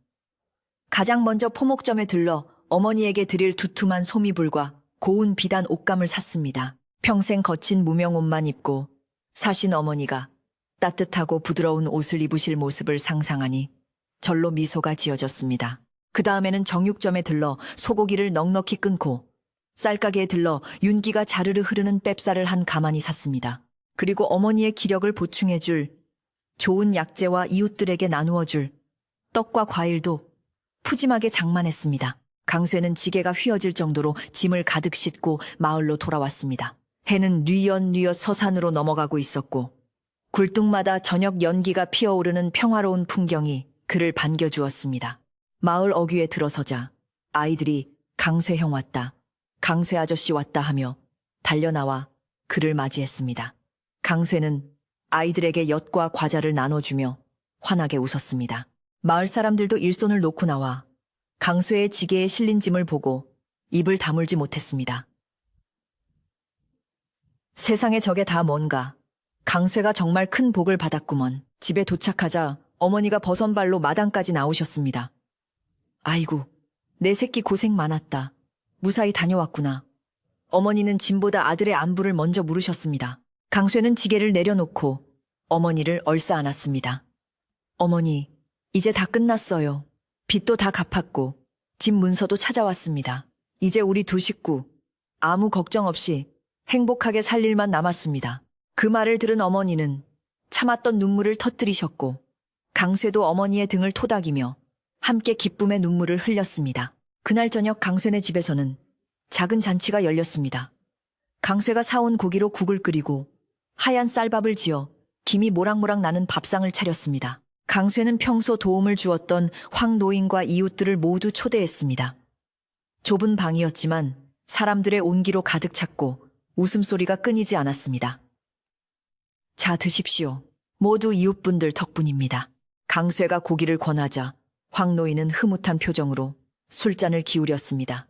가장 먼저 포목점에 들러 어머니에게 드릴 두툼한 소미불과 고운 비단 옷감을 샀습니다. 평생 거친 무명옷만 입고 사신 어머니가 따뜻하고 부드러운 옷을 입으실 모습을 상상하니 절로 미소가 지어졌습니다. 그 다음에는 정육점에 들러 소고기를 넉넉히 끊고 쌀가게에 들러 윤기가 자르르 흐르는 뺍쌀을 한 가마니 샀습니다. 그리고 어머니의 기력을 보충해줄 좋은 약재와 이웃들에게 나누어줄 떡과 과일도 푸짐하게 장만했습니다. 강쇠는 지게가 휘어질 정도로 짐을 가득 싣고 마을로 돌아왔습니다. 해는 뉘엿뉘엿 서산으로 넘어가고 있었고 굴뚝마다 저녁 연기가 피어오르는 평화로운 풍경이 그를 반겨주었습니다. 마을 어귀에 들어서자 아이들이 강쇠형 왔다, 강쇠 아저씨 왔다 하며 달려나와 그를 맞이했습니다. 강쇠는 아이들에게 엿과 과자를 나눠주며 환하게 웃었습니다. 마을 사람들도 일손을 놓고 나와 강쇠의 지게에 실린 짐을 보고 입을 다물지 못했습니다. 세상에 저게 다 뭔가. 강쇠가 정말 큰 복을 받았구먼. 집에 도착하자 어머니가 버선발로 마당까지 나오셨습니다. 아이고, 내 새끼 고생 많았다. 무사히 다녀왔구나. 어머니는 짐보다 아들의 안부를 먼저 물으셨습니다. 강쇠는 지게를 내려놓고 어머니를 얼싸안았습니다. 어머니, 이제 다 끝났어요. 빚도 다 갚았고 집 문서도 찾아왔습니다. 이제 우리 두 식구 아무 걱정 없이 행복하게 살 일만 남았습니다. 그 말을 들은 어머니는 참았던 눈물을 터뜨리셨고 강쇠도 어머니의 등을 토닥이며 함께 기쁨의 눈물을 흘렸습니다. 그날 저녁 강쇠네 집에서는 작은 잔치가 열렸습니다. 강쇠가 사온 고기로 국을 끓이고 하얀 쌀밥을 지어 김이 모락모락 나는 밥상을 차렸습니다. 강쇠는 평소 도움을 주었던 황 노인과 이웃들을 모두 초대했습니다. 좁은 방이었지만 사람들의 온기로 가득 찼고 웃음소리가 끊이지 않았습니다. 자, 드십시오. 모두 이웃분들 덕분입니다. 강쇠가 고기를 권하자 황 노인은 흐뭇한 표정으로 술잔을 기울였습니다.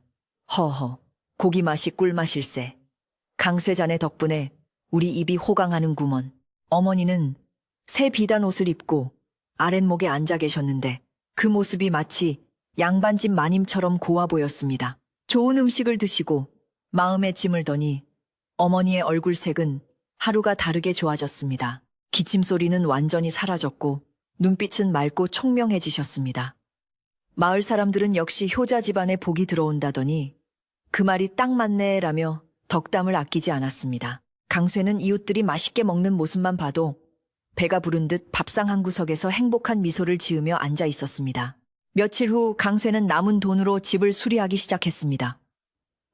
허허, 고기 맛이 꿀맛일세. 강쇠 자네 덕분에 우리 입이 호강하는구먼. 어머니는 새 비단 옷을 입고 아랫목에 앉아 계셨는데 그 모습이 마치 양반집 마님처럼 고와 보였습니다. 좋은 음식을 드시고 마음에 짐을 더니 어머니의 얼굴색은 하루가 다르게 좋아졌습니다. 기침소리는 완전히 사라졌고 눈빛은 맑고 총명해지셨습니다. 마을 사람들은 역시 효자 집안에 복이 들어온다더니 그 말이 딱 맞네라며 덕담을 아끼지 않았습니다. 강쇠는 이웃들이 맛있게 먹는 모습만 봐도 배가 부른 듯 밥상 한 구석에서 행복한 미소를 지으며 앉아 있었습니다. 며칠 후 강쇠는 남은 돈으로 집을 수리하기 시작했습니다.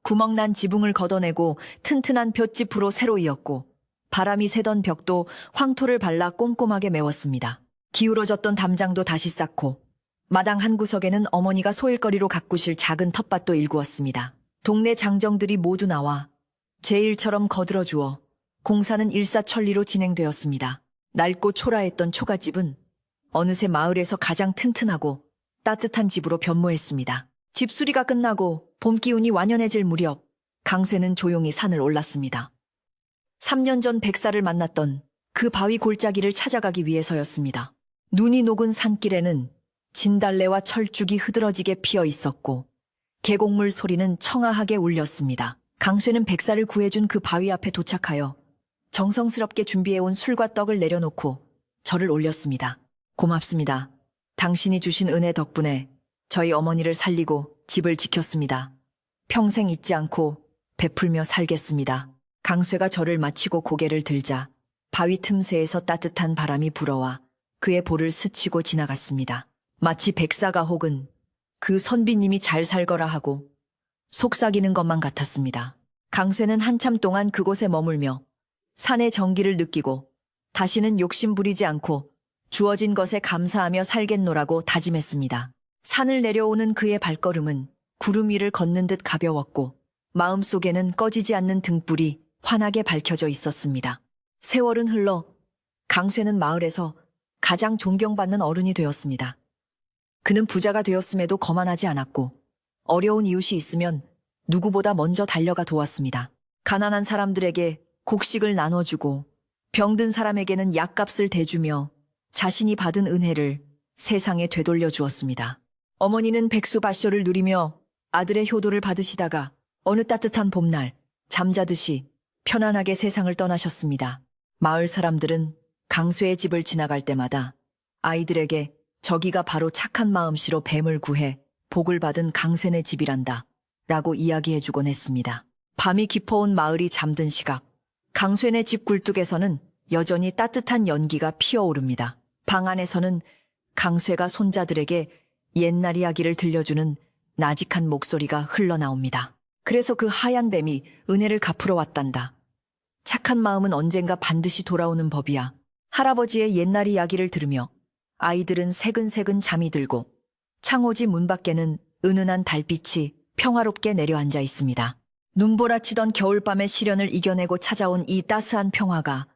구멍난 지붕을 걷어내고 튼튼한 볏짚으로 새로 이었고 바람이 새던 벽도 황토를 발라 꼼꼼하게 메웠습니다. 기울어졌던 담장도 다시 쌓고 마당 한 구석에는 어머니가 소일거리로 가꾸실 작은 텃밭도 일구었습니다. 동네 장정들이 모두 나와 제 일처럼 거들어주어 공사는 일사천리로 진행되었습니다. 낡고 초라했던 초가집은 어느새 마을에서 가장 튼튼하고 따뜻한 집으로 변모했습니다. 집수리가 끝나고 봄 기운이 완연해질 무렵 강쇠는 조용히 산을 올랐습니다. 3년 전 백사를 만났던 그 바위 골짜기를 찾아가기 위해서였습니다. 눈이 녹은 산길에는 진달래와 철쭉이 흐드러지게 피어 있었고 계곡물 소리는 청아하게 울렸습니다. 강쇠는 백사를 구해준 그 바위 앞에 도착하여 정성스럽게 준비해온 술과 떡을 내려놓고 절을 올렸습니다. 고맙습니다. 당신이 주신 은혜 덕분에 저희 어머니를 살리고 집을 지켰습니다. 평생 잊지 않고 베풀며 살겠습니다. 강쇠가 절을 마치고 고개를 들자 바위 틈새에서 따뜻한 바람이 불어와 그의 볼을 스치고 지나갔습니다. 마치 백사가 혹은 그 선비님이 잘 살거라 하고 속삭이는 것만 같았습니다. 강쇠는 한참 동안 그곳에 머물며 산의 정기를 느끼고 다시는 욕심 부리지 않고 주어진 것에 감사하며 살겠노라고 다짐했습니다. 산을 내려오는 그의 발걸음은 구름 위를 걷는 듯 가벼웠고 마음속에는 꺼지지 않는 등불이 환하게 밝혀져 있었습니다. 세월은 흘러 강쇠는 마을에서 가장 존경받는 어른이 되었습니다. 그는 부자가 되었음에도 거만하지 않았고 어려운 이웃이 있으면 누구보다 먼저 달려가 도왔습니다. 가난한 사람들에게 곡식을 나눠주고 병든 사람에게는 약값을 대주며 자신이 받은 은혜를 세상에 되돌려 주었습니다. 어머니는 백수밭쇼를 누리며 아들의 효도를 받으시다가 어느 따뜻한 봄날 잠자듯이 편안하게 세상을 떠나셨습니다. 마을 사람들은 강쇠의 집을 지나갈 때마다 아이들에게 저기가 바로 착한 마음씨로 뱀을 구해 복을 받은 강쇠네 집이란다 라고 이야기해주곤 했습니다. 밤이 깊어온 마을이 잠든 시각 강쇠네 집 굴뚝에서는 여전히 따뜻한 연기가 피어오릅니다. 방 안에서는 강쇠가 손자들에게 옛날 이야기를 들려주는 나직한 목소리가 흘러나옵니다. 그래서 그 하얀 뱀이 은혜를 갚으러 왔단다. 착한 마음은 언젠가 반드시 돌아오는 법이야. 할아버지의 옛날 이야기를 들으며 아이들은 새근새근 잠이 들고 창호지 문 밖에는 은은한 달빛이 평화롭게 내려앉아 있습니다. 눈보라치던 겨울밤의 시련을 이겨내고 찾아온 이 따스한 평화가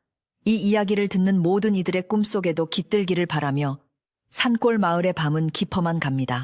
이 이야기를 듣는 모든 이들의 꿈속에도 깃들기를 바라며 산골 마을의 밤은 깊어만 갑니다.